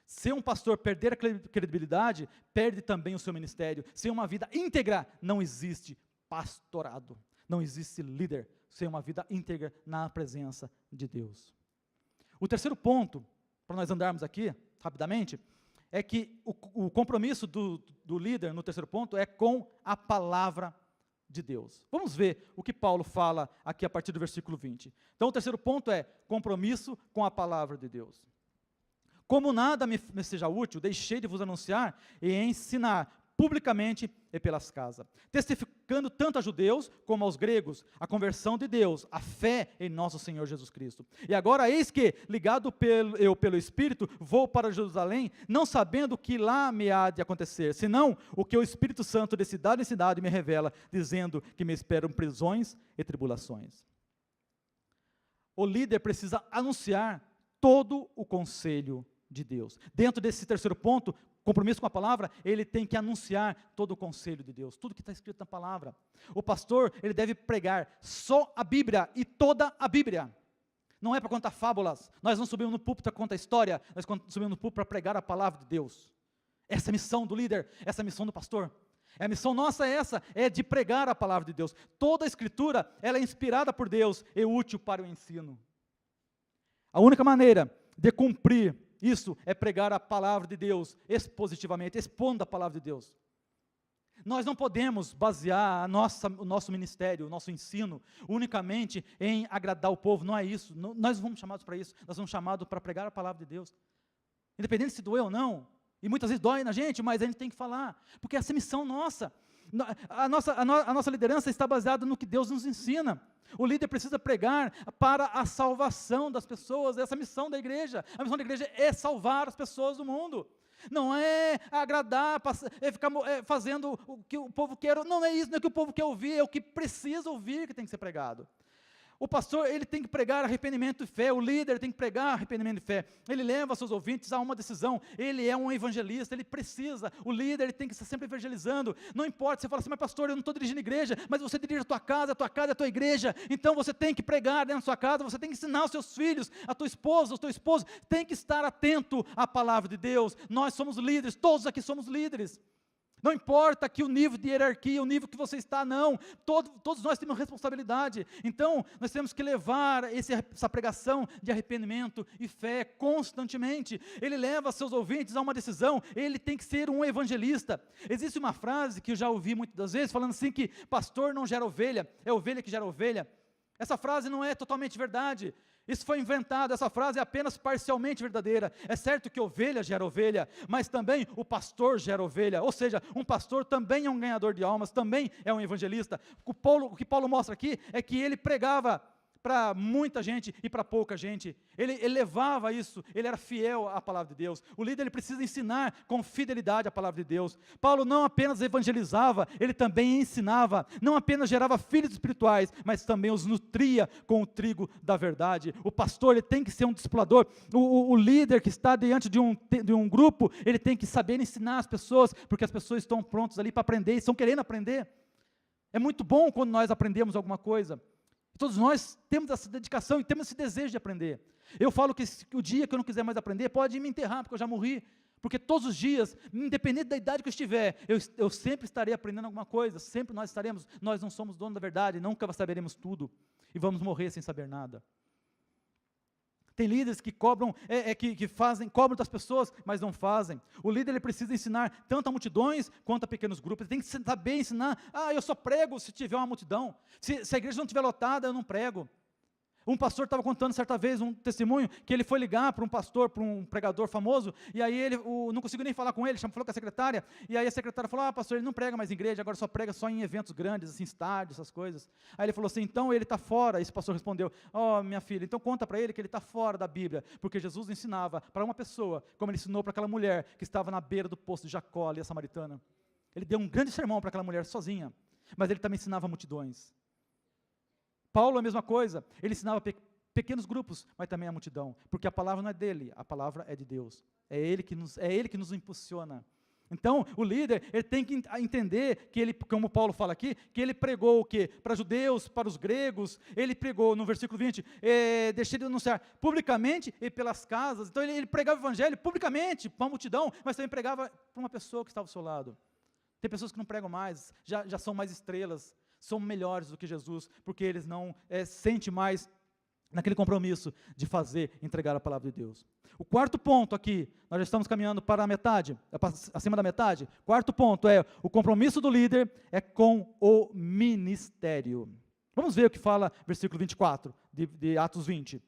Se um pastor perder a credibilidade, perde também o seu ministério. Sem uma vida íntegra, não existe pastorado, não existe líder, sem uma vida íntegra na presença de Deus. O terceiro ponto, para nós andarmos aqui, rapidamente, é que o compromisso do líder, no terceiro ponto, é com a palavra de Deus. Vamos ver o que Paulo fala aqui a partir do versículo 20. Então, o terceiro ponto é compromisso com a palavra de Deus. Como nada me seja útil, deixei de vos anunciar e ensinar publicamente e pelas casas, testificando tanto a judeus como aos gregos a conversão de Deus, a fé em nosso Senhor Jesus Cristo. E agora eis que, ligado pelo Espírito, vou para Jerusalém, não sabendo o que lá me há de acontecer, senão o que o Espírito Santo de cidade em cidade me revela, dizendo que me esperam prisões e tribulações. O líder precisa anunciar todo o conselho de Deus. Dentro desse terceiro ponto, compromisso com a palavra, ele tem que anunciar todo o conselho de Deus, tudo que está escrito na palavra. O pastor, ele deve pregar só a Bíblia e toda a Bíblia. Não é para contar fábulas, nós não subimos no púlpito para contar história, nós subimos no púlpito para pregar a palavra de Deus. Essa é a missão do líder, essa é a missão do pastor. A missão nossa é de pregar a palavra de Deus. Toda a escritura, ela é inspirada por Deus e útil para o ensino. A única maneira de cumprir isso é pregar a palavra de Deus expositivamente, expondo a palavra de Deus. Nós não podemos basear o nosso ministério, o nosso ensino, unicamente em agradar o povo, não é isso. Nós fomos chamados para isso, nós somos chamados para pregar a palavra de Deus. Independente se doer ou não, e muitas vezes dói na gente, mas a gente tem que falar, porque essa é a missão nossa. A nossa liderança está baseada no que Deus nos ensina. O líder precisa pregar para a salvação das pessoas, essa é a missão da igreja. A missão da igreja é salvar as pessoas do mundo. Não é agradar, é ficar fazendo o que o povo quer, não é isso, não é o que o povo quer ouvir, é o que precisa ouvir que tem que ser pregado. O pastor, ele tem que pregar arrependimento e fé, o líder tem que pregar arrependimento e fé, ele leva seus ouvintes a uma decisão, ele é um evangelista, ele precisa, o líder ele tem que estar sempre evangelizando, não importa, você fala assim, mas pastor, eu não estou dirigindo igreja, mas você dirige a tua casa é a tua igreja, então você tem que pregar dentro da sua casa, você tem que ensinar os seus filhos, a tua esposa, o teu esposo, tem que estar atento à palavra de Deus, nós somos líderes, todos aqui somos líderes. Não importa aqui o nível de hierarquia, o nível que você está, não. Todos nós temos responsabilidade. Então, nós temos que levar essa pregação de arrependimento e fé constantemente. Ele leva seus ouvintes a uma decisão, ele tem que ser um evangelista. Existe uma frase que eu já ouvi muitas das vezes, falando assim que pastor não gera ovelha, é ovelha que gera ovelha. Essa frase não é totalmente verdade. Isso foi inventado, essa frase é apenas parcialmente verdadeira. É certo que ovelha gera ovelha, mas também o pastor gera ovelha. Ou seja, um pastor também é um ganhador de almas, também é um evangelista. O que Paulo mostra aqui é que ele pregava para muita gente e para pouca gente. Ele levava isso, ele era fiel à palavra de Deus. O líder ele precisa ensinar com fidelidade a palavra de Deus. Paulo não apenas evangelizava, ele também ensinava. Não apenas gerava filhos espirituais, mas também os nutria com o trigo da verdade. O pastor ele tem que ser um discipulador. O líder que está diante de um grupo, ele tem que saber ensinar as pessoas, porque as pessoas estão prontas ali para aprender, estão querendo aprender. É muito bom quando nós aprendemos alguma coisa. Todos nós temos essa dedicação e temos esse desejo de aprender. Eu falo que o dia que eu não quiser mais aprender, pode me enterrar, porque eu já morri. Porque todos os dias, independente da idade que eu estiver, eu sempre estarei aprendendo alguma coisa, sempre nós estaremos, nós não somos donos da verdade, nunca saberemos tudo, e vamos morrer sem saber nada. Tem líderes que cobram, cobram das pessoas, mas não fazem. O líder ele precisa ensinar tanto a multidões quanto a pequenos grupos. Ele tem que saber ensinar. Eu só prego se tiver uma multidão. Se a igreja não estiver lotada, eu não prego. Um pastor estava contando certa vez um testemunho que ele foi ligar para um pastor, para um pregador famoso, e aí ele não conseguiu nem falar com ele, falou com a secretária, e aí a secretária falou, pastor, ele não prega mais em igreja, agora só prega só em eventos grandes, assim, estádios, essas coisas. Aí ele falou assim, então ele está fora. Esse pastor respondeu, minha filha, então conta para ele que ele está fora da Bíblia, porque Jesus ensinava para uma pessoa, como ele ensinou para aquela mulher que estava na beira do poço de Jacó, ali a samaritana. Ele deu um grande sermão para aquela mulher sozinha, mas ele também ensinava multidões. Paulo é a mesma coisa, ele ensinava pequenos grupos, mas também a multidão, porque a palavra não é dele, a palavra é de Deus, é ele que nos impulsiona. Então, o líder, ele tem que entender que ele, como Paulo fala aqui, que ele pregou o quê? Para judeus, para os gregos, ele pregou no versículo 20, deixei de anunciar publicamente e pelas casas. Então, ele pregava o evangelho publicamente, para a multidão, mas também pregava para uma pessoa que estava ao seu lado. Tem pessoas que não pregam mais, já são mais estrelas, são melhores do que Jesus, porque eles não sentem mais naquele compromisso de entregar a palavra de Deus. O quarto ponto aqui, nós já estamos caminhando para a metade, acima da metade. Quarto ponto o compromisso do líder é com o ministério. Vamos ver o que fala versículo 24 de Atos 20.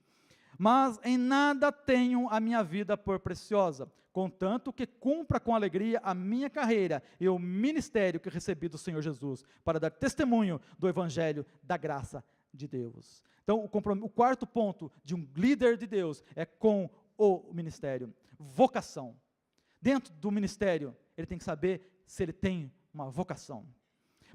Mas em nada tenho a minha vida por preciosa, contanto que cumpra com alegria a minha carreira e o ministério que recebi do Senhor Jesus, para dar testemunho do evangelho da graça de Deus. Então, o quarto ponto de um líder de Deus é com o ministério. Vocação. Dentro do ministério, ele tem que saber se ele tem uma vocação.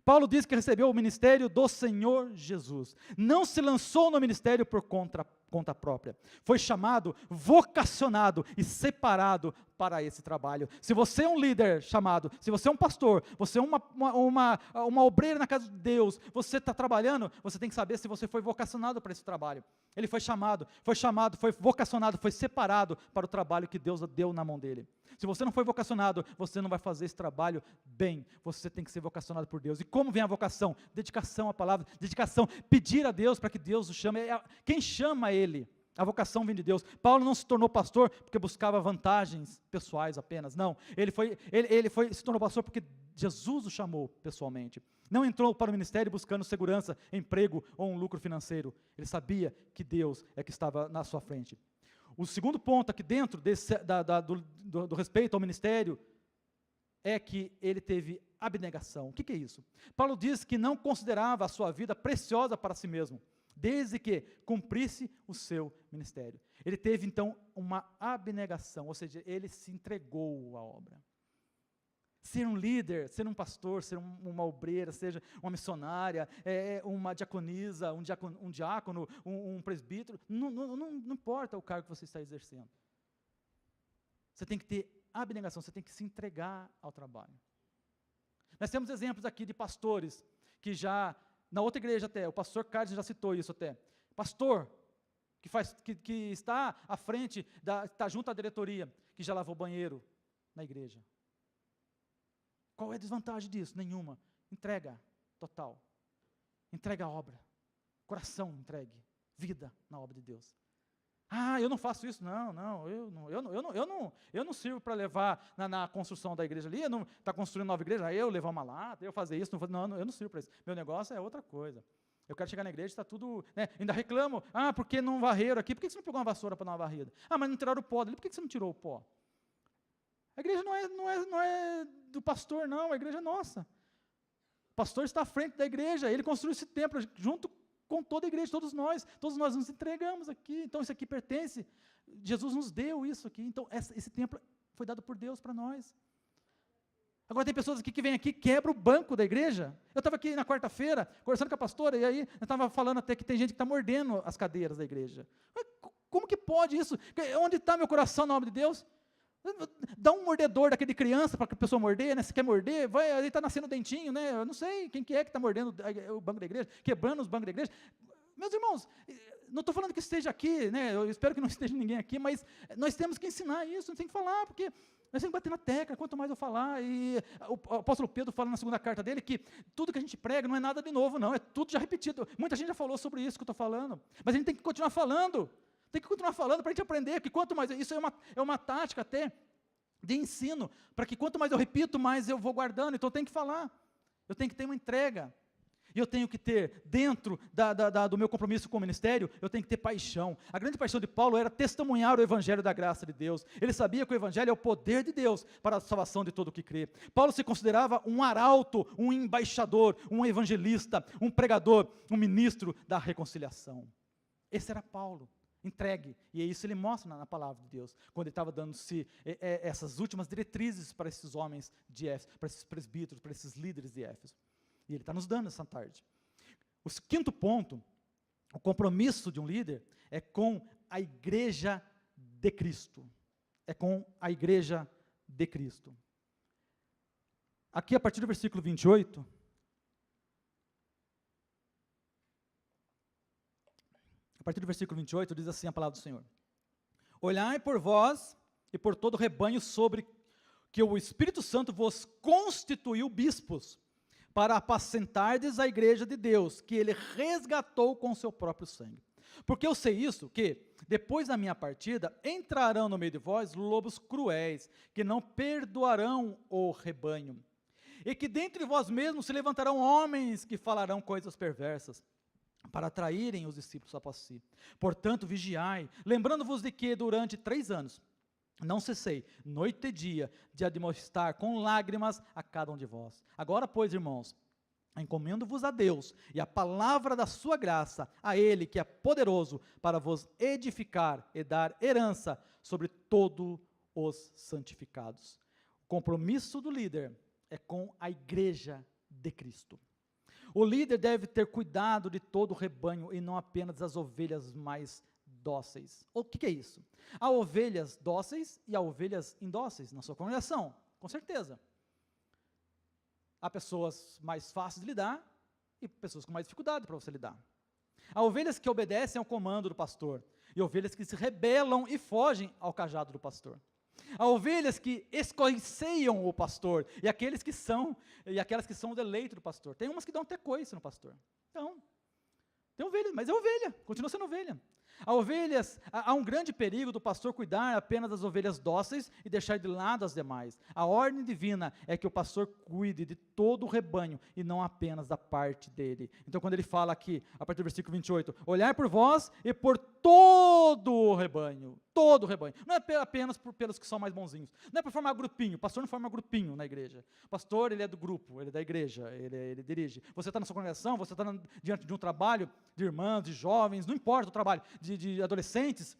Paulo diz que recebeu o ministério do Senhor Jesus. Não se lançou no ministério por conta própria. Foi chamado, vocacionado e separado para esse trabalho. Se você é um líder chamado, se você é um pastor, você é uma obreira na casa de Deus, você está trabalhando, você tem que saber se você foi vocacionado para esse trabalho. Ele foi chamado, foi vocacionado, foi separado para o trabalho que Deus deu na mão dele. Se você não foi vocacionado, você não vai fazer esse trabalho bem. Você tem que ser vocacionado por Deus. E como vem a vocação? Dedicação à palavra, dedicação, pedir a Deus para que Deus o chame. Quem chama ele? A vocação vem de Deus. Paulo não se tornou pastor porque buscava vantagens pessoais apenas. Não, ele se tornou pastor porque Jesus o chamou pessoalmente. Não entrou para o ministério buscando segurança, emprego ou um lucro financeiro. Ele sabia que Deus é que estava na sua frente. O segundo ponto aqui dentro do respeito ao ministério é que ele teve abnegação. O que é isso? Paulo diz que não considerava a sua vida preciosa para si mesmo, desde que cumprisse o seu ministério. Ele teve então uma abnegação, ou seja, ele se entregou à obra. Ser um líder, ser um pastor, ser uma obreira, seja uma missionária, uma diaconisa, um diácono, um presbítero, não importa o cargo que você está exercendo. Você tem que ter abnegação, você tem que se entregar ao trabalho. Nós temos exemplos aqui de pastores, que já, na outra igreja até, o pastor Carlos já citou isso até, pastor, que está à frente, está junto à diretoria, que já lavou banheiro na igreja. Qual é a desvantagem disso? Nenhuma. Entrega total. Entrega a obra. Coração entregue. Vida na obra de Deus. Eu não faço isso. Não, eu não sirvo para levar na construção da igreja ali, está construindo nova igreja, eu levar uma lata, eu fazer isso, não, eu não sirvo para isso. Meu negócio é outra coisa. Eu quero chegar na igreja, está tudo, né, ainda reclamo, porque não varreram aqui, por que você não pegou uma vassoura para dar uma varrida? Mas não tiraram o pó dali, por que você não tirou o pó? A igreja não é do pastor, não, a igreja é nossa. O pastor está à frente da igreja, ele construiu esse templo junto com toda a igreja, todos nós nos entregamos aqui, então isso aqui pertence, Jesus nos deu isso aqui, então esse templo foi dado por Deus para nós. Agora tem pessoas aqui que vêm aqui, quebram o banco da igreja. Eu estava aqui na quarta-feira, conversando com a pastora, e aí eu estava falando até que tem gente que está mordendo as cadeiras da igreja. Mas como que pode isso? Onde está meu coração na obra de Deus? Dá um mordedor daquele criança para que a pessoa morder, né? Se quer morder, ele está nascendo dentinho, né? Eu não sei quem que está mordendo o banco da igreja, quebrando os bancos da igreja. Meus irmãos, não estou falando que esteja aqui, né? Eu espero que não esteja ninguém aqui, mas nós temos que ensinar isso, nós temos que falar, porque nós temos que bater na tecla, quanto mais eu falar, e o apóstolo Pedro fala na segunda carta dele que tudo que a gente prega não é nada de novo, não, é tudo já repetido. Muita gente já falou sobre isso que eu estou falando, mas a gente tem que continuar falando. Tem que continuar falando para a gente aprender, que quanto mais, isso é uma tática até de ensino, para que quanto mais eu repito, mais eu vou guardando, então eu tenho que falar, eu tenho que ter uma entrega, e eu tenho que ter, dentro do meu compromisso com o ministério, eu tenho que ter paixão. A grande paixão de Paulo era testemunhar o evangelho da graça de Deus, ele sabia que o evangelho é o poder de Deus para a salvação de todo o que crê. Paulo se considerava um arauto, um embaixador, um evangelista, um pregador, um ministro da reconciliação. Esse era Paulo. Entregue, e é isso ele mostra na palavra de Deus, quando ele estava dando-se essas últimas diretrizes para esses homens de Éfeso, para esses presbíteros, para esses líderes de Éfeso, e ele está nos dando essa tarde. O quinto ponto, o compromisso de um líder é com a igreja de Cristo, é com a igreja de Cristo. Aqui a partir do versículo 28, a partir do versículo 28, diz assim a palavra do Senhor: olhai por vós e por todo o rebanho sobre que o Espírito Santo vos constituiu bispos, para apacentardes a igreja de Deus, que ele resgatou com o seu próprio sangue. Porque eu sei isso, que depois da minha partida, entrarão no meio de vós lobos cruéis, que não perdoarão o rebanho, e que dentre vós mesmos se levantarão homens que falarão coisas perversas, para atraírem os discípulos após si. Portanto, vigiai, lembrando-vos de que durante 3 anos, não cessei, noite e dia, de admoestar com lágrimas a cada um de vós. Agora, pois, irmãos, encomendo-vos a Deus e a palavra da sua graça, a Ele que é poderoso para vos edificar e dar herança sobre todos os santificados. O compromisso do líder é com a igreja de Cristo. O líder deve ter cuidado de todo o rebanho e não apenas das ovelhas mais dóceis. O que é isso? Há ovelhas dóceis e há ovelhas indóceis na sua congregação, com certeza. Há pessoas mais fáceis de lidar e pessoas com mais dificuldade para você lidar. Há ovelhas que obedecem ao comando do pastor e ovelhas que se rebelam e fogem ao cajado do pastor. Há ovelhas que escoiceiam o pastor e aquelas que são o deleite do pastor. Tem umas que dão até coice no pastor. Então, tem ovelha, mas é ovelha, continua sendo ovelha. Há um grande perigo do pastor cuidar apenas das ovelhas dóceis e deixar de lado as demais. A ordem divina é que o pastor cuide de todo o rebanho e não apenas da parte dele. Então, quando ele fala aqui, a partir do versículo 28, olhar por vós e por todo o rebanho, não é apenas pelos que são mais bonzinhos, não é para formar grupinho, o pastor não forma grupinho na igreja, o pastor ele é do grupo, ele é da igreja, ele dirige. Você está na sua congregação, você está diante de um trabalho de irmãs, de jovens, não importa o trabalho, de adolescentes,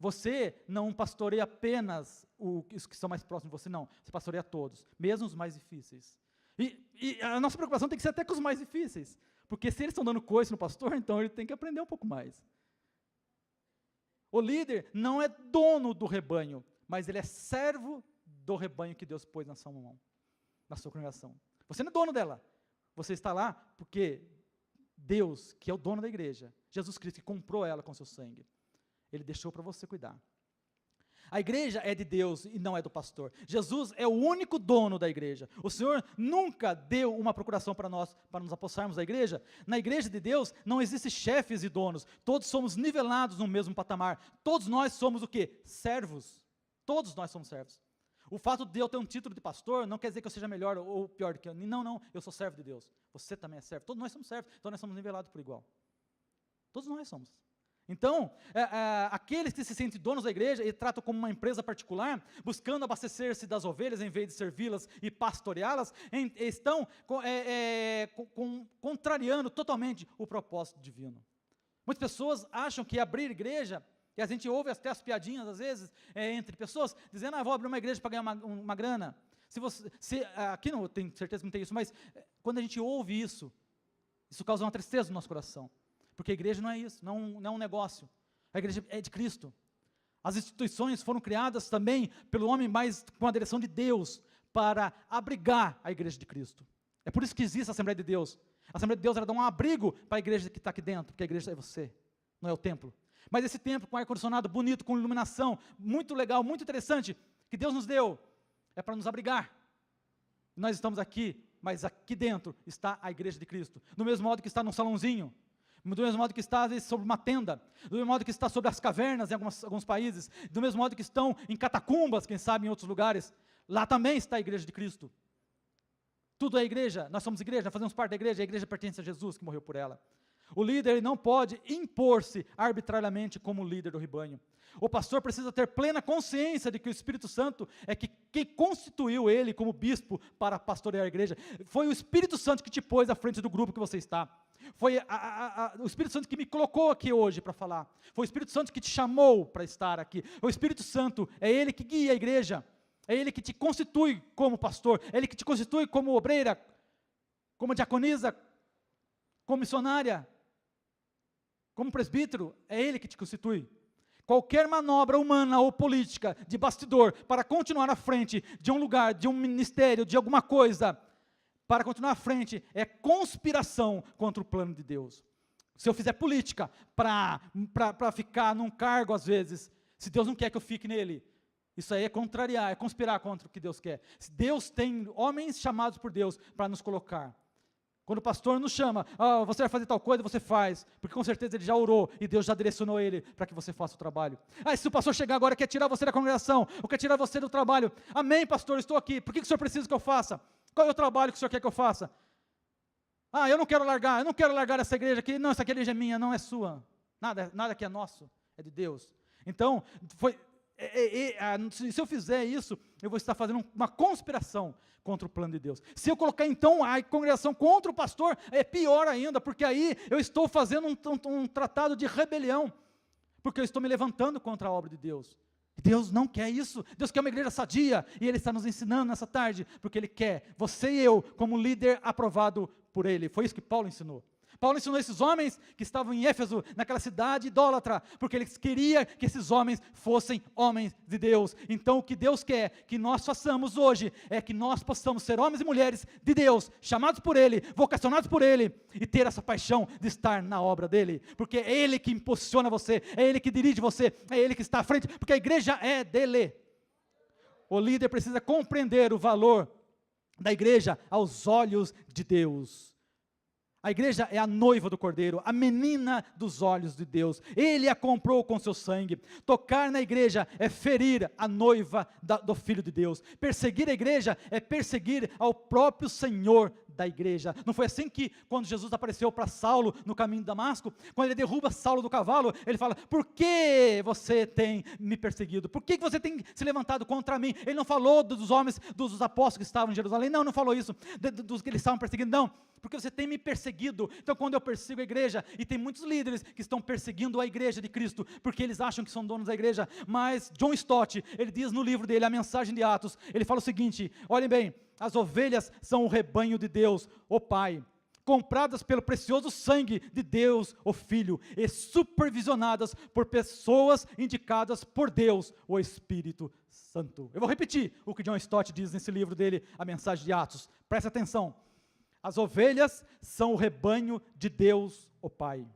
Você não pastoreia apenas os que são mais próximos de você, não. Você pastoreia todos, mesmo os mais difíceis. E a nossa preocupação tem que ser até com os mais difíceis. Porque se eles estão dando coice no pastor, então ele tem que aprender um pouco mais. O líder não é dono do rebanho, mas ele é servo do rebanho que Deus pôs na sua mão, na sua congregação. Você não é dono dela. Você está lá porque Deus, que é o dono da igreja, Jesus Cristo, que comprou ela com seu sangue, Ele deixou para você cuidar. A igreja é de Deus e não é do pastor. Jesus é o único dono da igreja. O Senhor nunca deu uma procuração para nós, para nos apossarmos da igreja. Na igreja de Deus não existem chefes e donos. Todos somos nivelados no mesmo patamar. Todos nós somos o quê? Servos. Todos nós somos servos. O fato de eu ter um título de pastor não quer dizer que eu seja melhor ou pior do que eu. Não, eu sou servo de Deus. Você também é servo. Todos nós somos servos, então nós somos nivelados por igual. Todos nós somos. Então, aqueles que se sentem donos da igreja e tratam como uma empresa particular, buscando abastecer-se das ovelhas em vez de servi-las e pastoreá-las, estão contrariando totalmente o propósito divino. Muitas pessoas acham que abrir igreja, e a gente ouve até as piadinhas às vezes, entre pessoas, dizendo, vou abrir uma igreja para ganhar uma grana. Aqui não, tenho certeza que não tem isso, mas quando a gente ouve isso causa uma tristeza no nosso coração. Porque a igreja não é isso, não é um negócio. A igreja é de Cristo. As instituições foram criadas também pelo homem, mas com a direção de Deus, para abrigar a igreja de Cristo. É por isso que existe a Assembleia de Deus. A Assembleia de Deus, ela dá um abrigo para a igreja que está aqui dentro, porque a igreja é você, não é o templo. Mas esse templo com ar-condicionado bonito, com iluminação, muito legal, muito interessante, que Deus nos deu, é para nos abrigar. Nós estamos aqui, mas aqui dentro está a igreja de Cristo. Do mesmo modo que está num salãozinho, do mesmo modo que está, às vezes, sobre uma tenda, do mesmo modo que está sobre as cavernas em alguns países, do mesmo modo que estão em catacumbas, quem sabe em outros lugares, lá também está a igreja de Cristo. Tudo é igreja, nós somos igreja, nós fazemos parte da igreja, a igreja pertence a Jesus que morreu por ela. O líder ele não pode impor-se arbitrariamente como líder do rebanho. O pastor precisa ter plena consciência de que o Espírito Santo é quem constituiu ele como bispo para pastorear a igreja. Foi o Espírito Santo que te pôs à frente do grupo que você está. Foi o Espírito Santo que me colocou aqui hoje para falar. Foi o Espírito Santo que te chamou para estar aqui. O Espírito Santo é Ele que guia a igreja. É Ele que te constitui como pastor. É Ele que te constitui como obreira, como diaconisa, como missionária, como presbítero. É Ele que te constitui. Qualquer manobra humana ou política de bastidor para continuar à frente de um lugar, de um ministério, de alguma coisa, para continuar à frente, é conspiração contra o plano de Deus. Se eu fizer política para ficar num cargo, às vezes, se Deus não quer que eu fique nele, isso aí é contrariar, é conspirar contra o que Deus quer. Deus tem homens chamados por Deus para nos colocar. Quando o pastor nos chama, você vai fazer tal coisa, você faz, porque com certeza ele já orou e Deus já direcionou ele para que você faça o trabalho. Se o pastor chegar agora e quer tirar você da congregação, ou quer tirar você do trabalho, amém pastor, estou aqui, por que o senhor precisa que eu faça? Qual é o trabalho que o senhor quer que eu faça? Eu não quero largar essa igreja aqui, não, essa igreja é minha, não é sua, nada que é nosso, é de Deus. Então, se eu fizer isso, eu vou estar fazendo uma conspiração contra o plano de Deus. Se eu colocar então a congregação contra o pastor, é pior ainda, porque aí eu estou fazendo um tratado de rebelião, porque eu estou me levantando contra a obra de Deus. Deus não quer isso. Deus quer uma igreja sadia, e Ele está nos ensinando nessa tarde, porque Ele quer você e eu, como líder aprovado por Ele. Foi isso que Paulo ensinou. Paulo ensinou esses homens que estavam em Éfeso, naquela cidade idólatra, porque ele queria que esses homens fossem homens de Deus. Então o que Deus quer que nós façamos hoje, é que nós possamos ser homens e mulheres de Deus, chamados por Ele, vocacionados por Ele, e ter essa paixão de estar na obra dEle, porque é Ele que impulsiona você, é Ele que dirige você, é Ele que está à frente, porque a igreja é dEle. O líder precisa compreender o valor da igreja aos olhos de Deus. A igreja é a noiva do Cordeiro, a menina dos olhos de Deus. Ele a comprou com seu sangue. Tocar na igreja é ferir a noiva do Filho de Deus. Perseguir a igreja é perseguir ao próprio Senhor da igreja. Não foi assim que, quando Jesus apareceu para Saulo no caminho de Damasco, quando ele derruba Saulo do cavalo, ele fala: por que você tem me perseguido? Por que você tem se levantado contra mim? Ele não falou dos homens, dos apóstolos que estavam em Jerusalém, não falou isso, dos que eles estavam perseguindo, não, porque você tem me perseguido. Então, quando eu persigo a igreja, e tem muitos líderes que estão perseguindo a igreja de Cristo, porque eles acham que são donos da igreja, mas John Stott, ele diz no livro dele, A Mensagem de Atos, ele fala o seguinte: olhem bem, as ovelhas são o rebanho de Deus, o Pai, compradas pelo precioso sangue de Deus, o Filho, e supervisionadas por pessoas indicadas por Deus, o Espírito Santo. Eu vou repetir o que John Stott diz nesse livro dele, A Mensagem de Atos, presta atenção. As ovelhas são o rebanho de Deus, o Pai,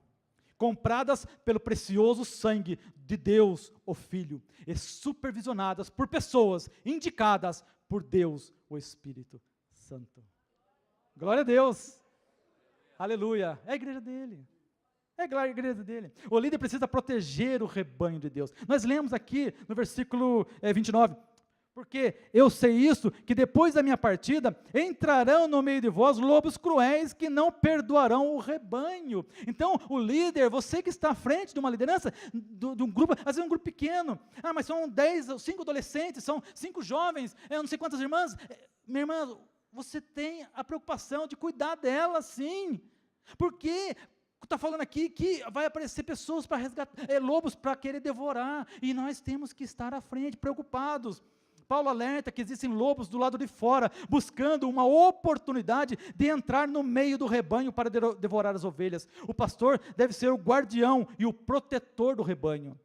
compradas pelo precioso sangue de Deus, o Filho, e supervisionadas por pessoas indicadas por Deus, o Espírito Santo. Glória a Deus, aleluia, é a igreja dele, é a igreja dele. O líder precisa proteger o rebanho de Deus. Nós lemos aqui no versículo 29, porque eu sei isso, que depois da minha partida, entrarão no meio de vós lobos cruéis que não perdoarão o rebanho. Então, o líder, você que está à frente de uma liderança, de um grupo, às vezes um grupo pequeno, mas são 5 adolescentes, são 5 jovens, eu não sei quantas irmãs, minha irmã, você tem a preocupação de cuidar delas, sim, porque está falando aqui que vai aparecer pessoas para resgatar, lobos para querer devorar, e nós temos que estar à frente, preocupados. Paulo alerta que existem lobos do lado de fora, buscando uma oportunidade de entrar no meio do rebanho para devorar as ovelhas. O pastor deve ser o guardião e o protetor do rebanho.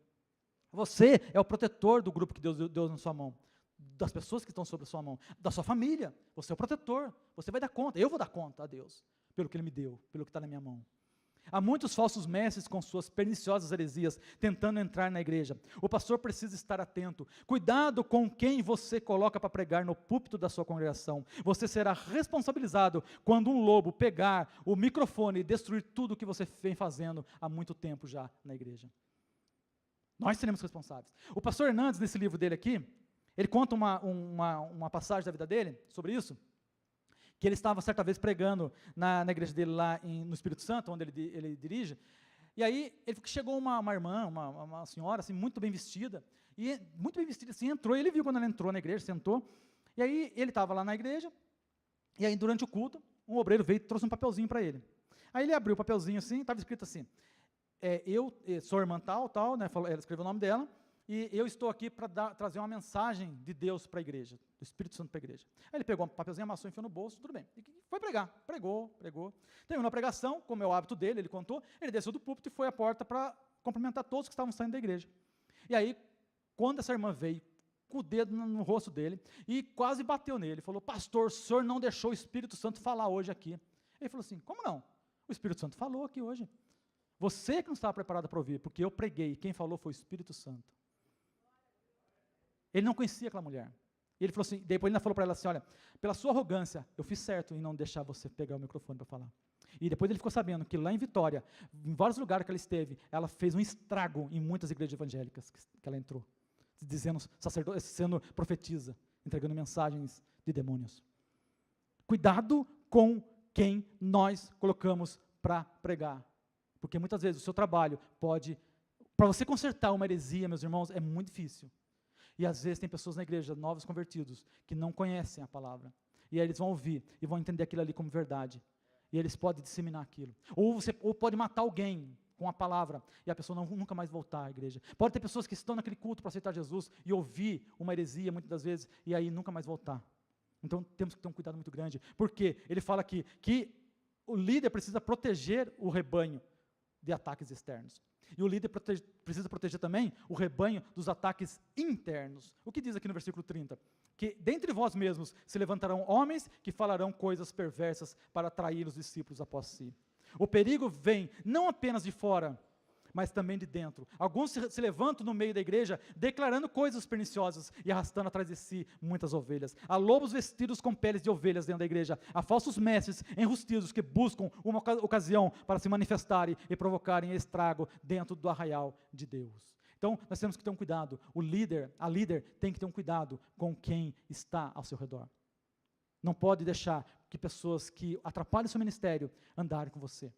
Você é o protetor do grupo que Deus deu na sua mão, das pessoas que estão sob a sua mão, da sua família. Você é o protetor, você vai dar conta, eu vou dar conta a Deus, pelo que Ele me deu, pelo que está na minha mão. Há muitos falsos mestres com suas perniciosas heresias tentando entrar na igreja. O pastor precisa estar atento. Cuidado com quem você coloca para pregar no púlpito da sua congregação. Você será responsabilizado quando um lobo pegar o microfone e destruir tudo o que você vem fazendo há muito tempo já na igreja. Nós seremos responsáveis. O pastor Hernandes, nesse livro dele aqui, ele conta uma passagem da vida dele sobre isso, que ele estava certa vez pregando na igreja dele lá no Espírito Santo, onde ele dirige, e aí chegou uma irmã, uma senhora, assim, muito bem vestida, assim, entrou, ele viu quando ela entrou na igreja, sentou, e aí ele estava lá na igreja, e aí durante o culto, um obreiro veio e trouxe um papelzinho para ele. Aí ele abriu o papelzinho assim, estava escrito assim, eu sou irmã tal, né, ela escreveu o nome dela, e eu estou aqui para trazer uma mensagem de Deus para a igreja, do Espírito Santo para a igreja. Aí ele pegou um papelzinho, amassou, enfiou no bolso, tudo bem. E foi pregar, pregou. Terminou a pregação, como é o hábito dele, ele contou, ele desceu do púlpito e foi à porta para cumprimentar todos que estavam saindo da igreja. E aí, quando essa irmã veio, com o dedo no rosto dele, e quase bateu nele, falou: pastor, o senhor não deixou o Espírito Santo falar hoje aqui. Ele falou assim: como não? O Espírito Santo falou aqui hoje. Você que não estava preparado para ouvir, porque eu preguei, quem falou foi o Espírito Santo. Ele não conhecia aquela mulher. E ele falou assim, depois ele ainda falou para ela assim: olha, pela sua arrogância, eu fiz certo em não deixar você pegar o microfone para falar. E depois ele ficou sabendo que lá em Vitória, em vários lugares que ela esteve, ela fez um estrago em muitas igrejas evangélicas que ela entrou, sendo profetisa, entregando mensagens de demônios. Cuidado com quem nós colocamos para pregar, porque muitas vezes o seu trabalho para você consertar uma heresia, meus irmãos, é muito difícil. E às vezes tem pessoas na igreja, novos convertidos, que não conhecem a palavra. E aí eles vão ouvir e vão entender aquilo ali como verdade. E eles podem disseminar aquilo. Ou pode matar alguém com a palavra e a pessoa nunca mais voltar à igreja. Pode ter pessoas que estão naquele culto para aceitar Jesus e ouvir uma heresia muitas das vezes e aí nunca mais voltar. Então temos que ter um cuidado muito grande. Porque ele fala aqui que o líder precisa proteger o rebanho de ataques externos. E o líder precisa proteger também o rebanho dos ataques internos. O que diz aqui no versículo 30? Que dentre vós mesmos se levantarão homens que falarão coisas perversas para atrair os discípulos após si. O perigo vem não apenas de fora, mas também de dentro. Alguns se levantam no meio da igreja, declarando coisas perniciosas e arrastando atrás de si muitas ovelhas. Há lobos vestidos com peles de ovelhas dentro da igreja. Há falsos mestres enrustidos que buscam uma ocasião para se manifestarem e provocarem estrago dentro do arraial de Deus. Então, nós temos que ter um cuidado. A líder tem que ter um cuidado com quem está ao seu redor. Não pode deixar que pessoas que atrapalham o seu ministério andarem com você.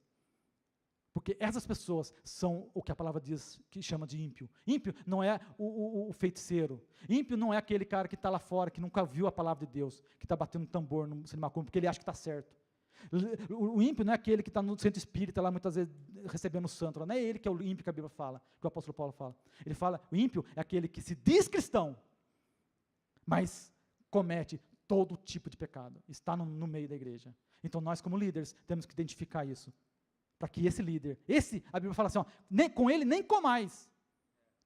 Porque essas pessoas são o que a palavra diz, que chama de ímpio. Ímpio não é o feiticeiro. Ímpio não é aquele cara que está lá fora, que nunca viu a palavra de Deus, que está batendo tambor no macumba, porque ele acha que está certo. O ímpio não é aquele que está no centro espírita, lá muitas vezes recebendo o santo. Não é ele que é o ímpio que a Bíblia fala, que o apóstolo Paulo fala. Ele fala, o ímpio é aquele que se diz cristão, mas comete todo tipo de pecado. Está no meio da igreja. Então nós como líderes temos que identificar isso. Para que esse líder, a Bíblia fala assim, ó, nem com ele nem comais,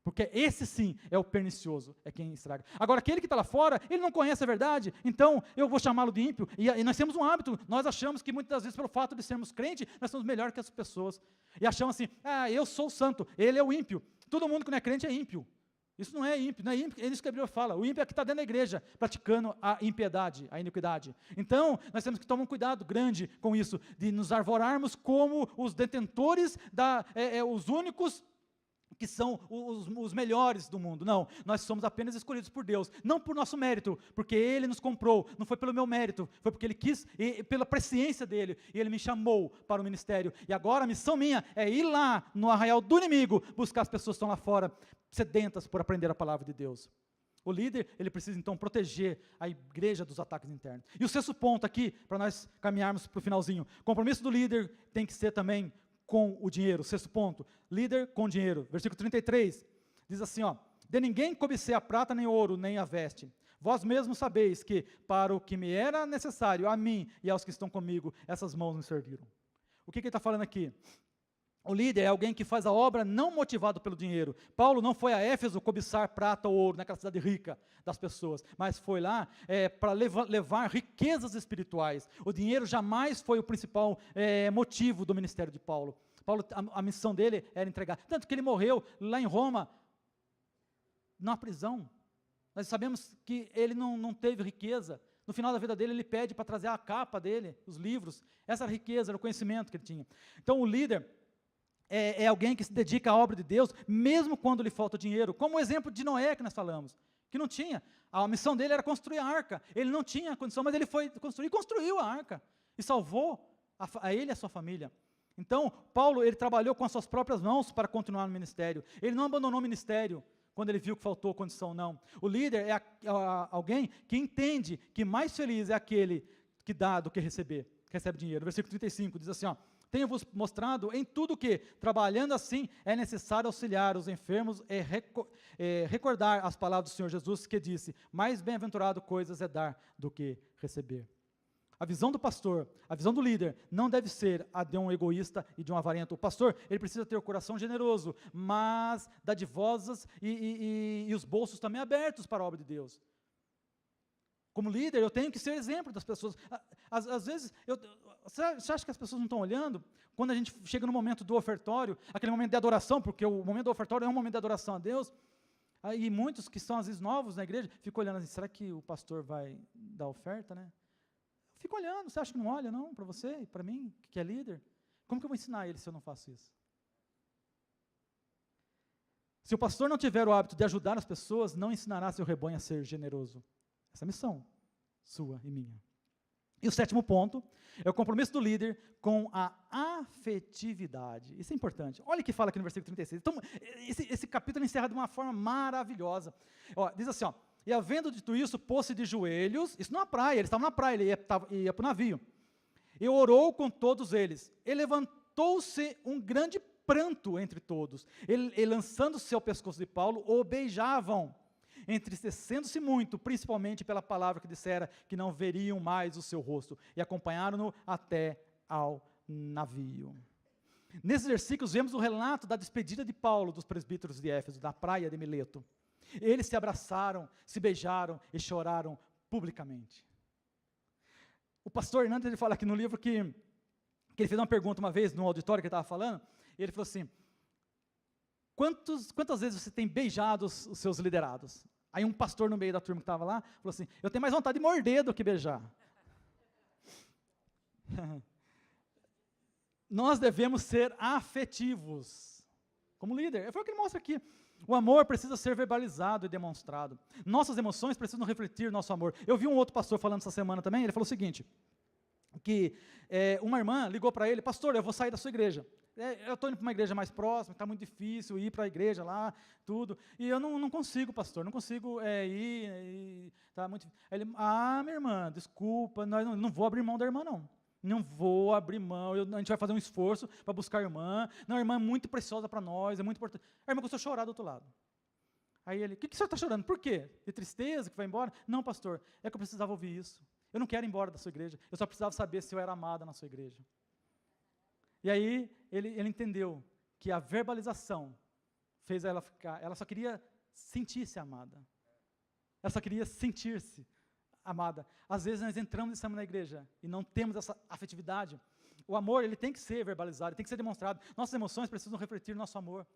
porque esse sim é o pernicioso, é quem estraga. Agora aquele que está lá fora, ele não conhece a verdade, então eu vou chamá-lo de ímpio, e nós temos um hábito, nós achamos que muitas vezes pelo fato de sermos crentes, nós somos melhor que as pessoas, e achamos assim, eu sou o santo, ele é o ímpio, todo mundo que não é crente é ímpio. Isso não é ímpio, é isso que a Bíblia fala. O ímpio é que está dentro da igreja, praticando a impiedade, a iniquidade. Então, nós temos que tomar um cuidado grande com isso, de nos arvorarmos como os detentores, os únicos que são os melhores do mundo. Não, nós somos apenas escolhidos por Deus, não por nosso mérito, porque Ele nos comprou, não foi pelo meu mérito, foi porque Ele quis, e pela presciência dEle, e Ele me chamou para o ministério, e agora a missão minha é ir lá, no arraial do inimigo, buscar as pessoas que estão lá fora, sedentas por aprender a palavra de Deus. O líder, ele precisa então proteger a igreja dos ataques internos. E o sexto ponto aqui, para nós caminharmos para o finalzinho, compromisso do líder tem que ser também com o dinheiro. Sexto ponto, líder com dinheiro. Versículo 33, diz assim, ó, de ninguém cobicei a prata, nem o ouro, nem a veste. Vós mesmos sabeis que, para o que me era necessário, a mim e aos que estão comigo, essas mãos me serviram. O que ele está falando aqui? O líder é alguém que faz a obra não motivado pelo dinheiro. Paulo não foi a Éfeso cobiçar prata ou ouro, naquela cidade rica das pessoas, mas foi lá para levar riquezas espirituais. O dinheiro jamais foi o principal motivo do ministério de Paulo. A missão dele era entregar. Tanto que ele morreu lá em Roma, na prisão. Nós sabemos que ele não teve riqueza. No final da vida dele, ele pede para trazer a capa dele, os livros. Essa era a riqueza, era o conhecimento que ele tinha. Então, o líder é alguém que se dedica à obra de Deus, mesmo quando lhe falta dinheiro, como o exemplo de Noé que nós falamos, que não tinha, a missão dele era construir a arca, ele não tinha condição, mas ele foi construir e construiu a arca, e salvou a ele e a sua família. Então, Paulo, ele trabalhou com as suas próprias mãos para continuar no ministério, ele não abandonou o ministério, quando ele viu que faltou condição, não. O líder é alguém que entende que mais feliz é aquele que dá do que recebe dinheiro. Versículo 35 diz assim, ó, tenho-vos mostrado em tudo que, trabalhando assim, é necessário auxiliar os enfermos e recordar as palavras do Senhor Jesus, que disse, mais bem-aventurado coisas é dar do que receber. A visão do pastor, a visão do líder, não deve ser a de um egoísta e de um avarento. O pastor, ele precisa ter o coração generoso, mas dadivosas e os bolsos também abertos para a obra de Deus. Como líder, eu tenho que ser exemplo das pessoas. Às vezes, você acha que as pessoas não estão olhando? Quando a gente chega no momento do ofertório, aquele momento de adoração, porque o momento do ofertório é um momento de adoração a Deus, aí muitos que são às vezes novos na igreja, ficam olhando assim, será que o pastor vai dar oferta, né? Fica olhando, você acha que não olha, não, para você e para mim, que é líder? Como que eu vou ensinar ele se eu não faço isso? Se o pastor não tiver o hábito de ajudar as pessoas, não ensinará seu rebanho a ser generoso. Essa é a missão sua e minha. E o sétimo ponto é o compromisso do líder com a afetividade. Isso é importante. Olha o que fala aqui no versículo 36. Então, esse capítulo encerra de uma forma maravilhosa. Ó, diz assim, ó, e havendo dito isso, pôs-se de joelhos, isso numa praia, eles estavam na praia, ele ia para o navio, e orou com todos eles, e levantou-se um grande pranto entre todos, e lançando-se ao pescoço de Paulo, o beijavam, entristecendo-se muito, principalmente pela palavra que dissera, que não veriam mais o seu rosto, e acompanharam-no até ao navio. Nesses versículos vemos o relato da despedida de Paulo dos presbíteros de Éfeso, da praia de Mileto. Eles se abraçaram, se beijaram e choraram publicamente. O pastor Hernandes, ele fala aqui no livro que ele fez uma pergunta uma vez, no auditório que ele estava falando, e ele falou assim, quantas vezes você tem beijado os seus liderados? Aí um pastor no meio da turma que estava lá, falou assim, eu tenho mais vontade de morder do que beijar. Nós devemos ser afetivos, como líder. Foi o que ele mostra aqui. O amor precisa ser verbalizado e demonstrado. Nossas emoções precisam refletir nosso amor. Eu vi um outro pastor falando essa semana também, ele falou o seguinte, que uma irmã ligou para ele: pastor, eu vou sair da sua igreja. Eu estou indo para uma igreja mais próxima, está muito difícil ir para a igreja lá, tudo. E eu não consigo, pastor, não consigo ir. Tá muito. Aí ele: minha irmã, desculpa, não vou abrir mão da irmã, não. Não vou abrir mão, a gente vai fazer um esforço para buscar a irmã. Não, a irmã é muito preciosa para nós, é muito importante. A irmã começou a chorar do outro lado. Aí ele: o que o senhor está chorando? Por quê? De tristeza que vai embora? Não, pastor, é que eu precisava ouvir isso. Eu não quero ir embora da sua igreja, eu só precisava saber se eu era amada na sua igreja. E aí ele entendeu que a verbalização fez ela ficar, ela só queria sentir-se amada. Ela só queria sentir-se amada. Às vezes nós entramos e estamos na igreja e não temos essa afetividade. O amor, ele tem que ser verbalizado, ele tem que ser demonstrado. Nossas emoções precisam refletir nosso amor.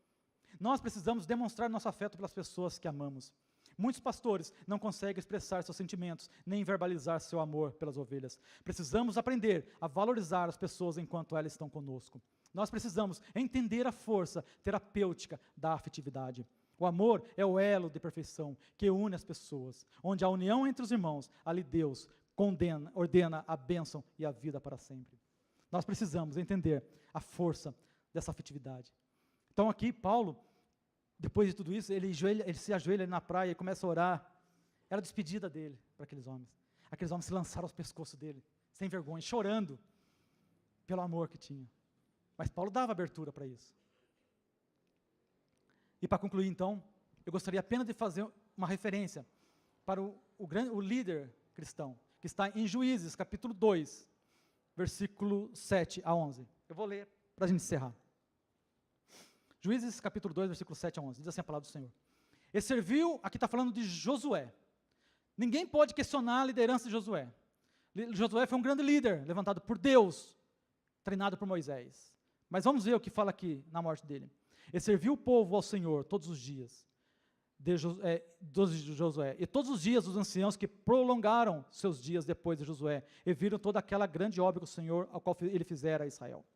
Nós precisamos demonstrar nosso afeto pelas pessoas que amamos. Muitos pastores não conseguem expressar seus sentimentos, nem verbalizar seu amor pelas ovelhas. Precisamos aprender a valorizar as pessoas enquanto elas estão conosco. Nós precisamos entender a força terapêutica da afetividade. O amor é o elo de perfeição que une as pessoas. Onde a união entre os irmãos, ali Deus ordena a bênção e a vida para sempre. Nós precisamos entender a força dessa afetividade. Então aqui, Paulo, depois de tudo isso, ele se ajoelha na praia e começa a orar. Era a despedida dele para aqueles homens. Aqueles homens se lançaram aos pescoços dele, sem vergonha, chorando pelo amor que tinha. Mas Paulo dava abertura para isso. E para concluir, então, eu gostaria apenas de fazer uma referência para o líder cristão, que está em Juízes, capítulo 2, versículo 7 a 11. Eu vou ler para a gente encerrar. Juízes capítulo 2, versículo 7 a 11, diz assim a palavra do Senhor. E serviu, aqui está falando de Josué. Ninguém pode questionar a liderança de Josué. Josué foi um grande líder, levantado por Deus, treinado por Moisés. Mas vamos ver o que fala aqui na morte dele. E serviu o povo ao Senhor todos os dias de Josué. E todos os dias os anciãos que prolongaram seus dias depois de Josué, e viram toda aquela grande obra que o Senhor, ao qual ele fizera a Israel.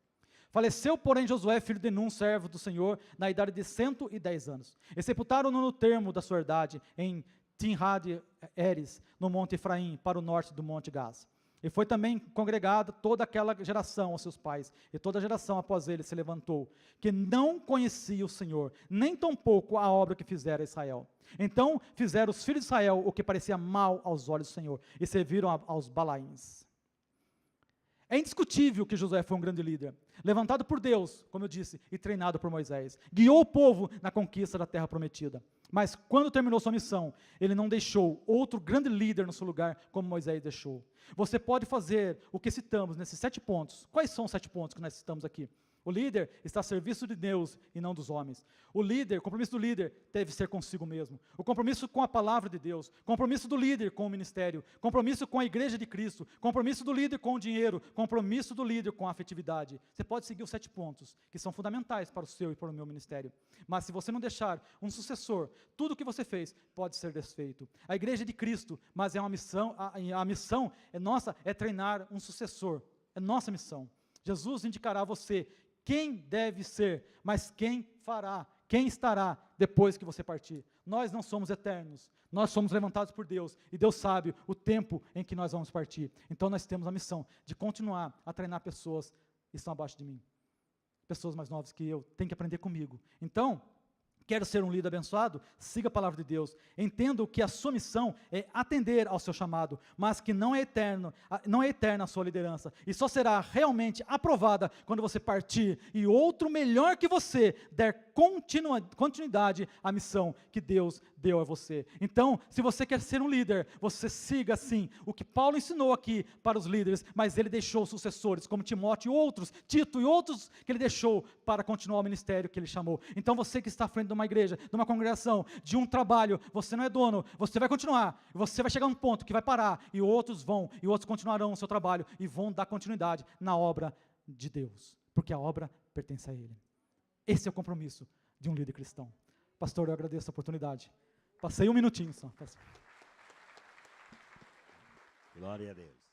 Faleceu, porém, Josué, filho de Nun, servo do Senhor, na idade de 110 anos. E sepultaram-no no termo da sua herdade, em Timhad-Eres, no monte Efraim, para o norte do monte Gás. E foi também congregada toda aquela geração aos seus pais, e toda a geração após ele se levantou, que não conhecia o Senhor, nem tampouco a obra que fizera Israel. Então fizeram os filhos de Israel o que parecia mal aos olhos do Senhor, e serviram aos Balaíns. É indiscutível que Josué foi um grande líder, levantado por Deus, como eu disse, e treinado por Moisés. Guiou o povo na conquista da terra prometida. Mas quando terminou sua missão, ele não deixou outro grande líder no seu lugar, como Moisés deixou. Você pode fazer o que citamos nesses 7 pontos. Quais são os 7 pontos que nós citamos aqui? O líder está a serviço de Deus e não dos homens. O compromisso do líder deve ser consigo mesmo. O compromisso com a palavra de Deus. Compromisso do líder com o ministério. Compromisso com a igreja de Cristo. Compromisso do líder com o dinheiro. Compromisso do líder com a afetividade. Você pode seguir os 7 pontos, que são fundamentais para o seu e para o meu ministério. Mas se você não deixar um sucessor, tudo o que você fez pode ser desfeito. A igreja de Cristo, mas é uma missão, a missão é nossa, é treinar um sucessor. É nossa missão. Jesus indicará a você quem deve ser, mas quem fará, quem estará depois que você partir. Nós não somos eternos, nós somos levantados por Deus, e Deus sabe o tempo em que nós vamos partir. Então nós temos a missão de continuar a treinar pessoas que estão abaixo de mim, pessoas mais novas que eu, tem que aprender comigo. Então, quero ser um líder abençoado? Siga a palavra de Deus. Entenda que a sua missão é atender ao seu chamado, mas que não é eterna a sua liderança. E só será realmente aprovada quando você partir e outro melhor que você der continuidade à missão que Deus deu a você. Então, se você quer ser um líder, você siga assim o que Paulo ensinou aqui para os líderes, mas ele deixou sucessores como Timóteo e outros, Tito e outros que ele deixou para continuar o ministério que ele chamou. Então, você que está à frente de uma igreja, de uma congregação, de um trabalho, você não é dono, você vai continuar, você vai chegar a um ponto que vai parar, e outros continuarão o seu trabalho e vão dar continuidade na obra de Deus, porque a obra pertence a Ele. Esse é o compromisso de um líder cristão. Pastor, eu agradeço a oportunidade. Passei 1 minutinho só. Glória a Deus.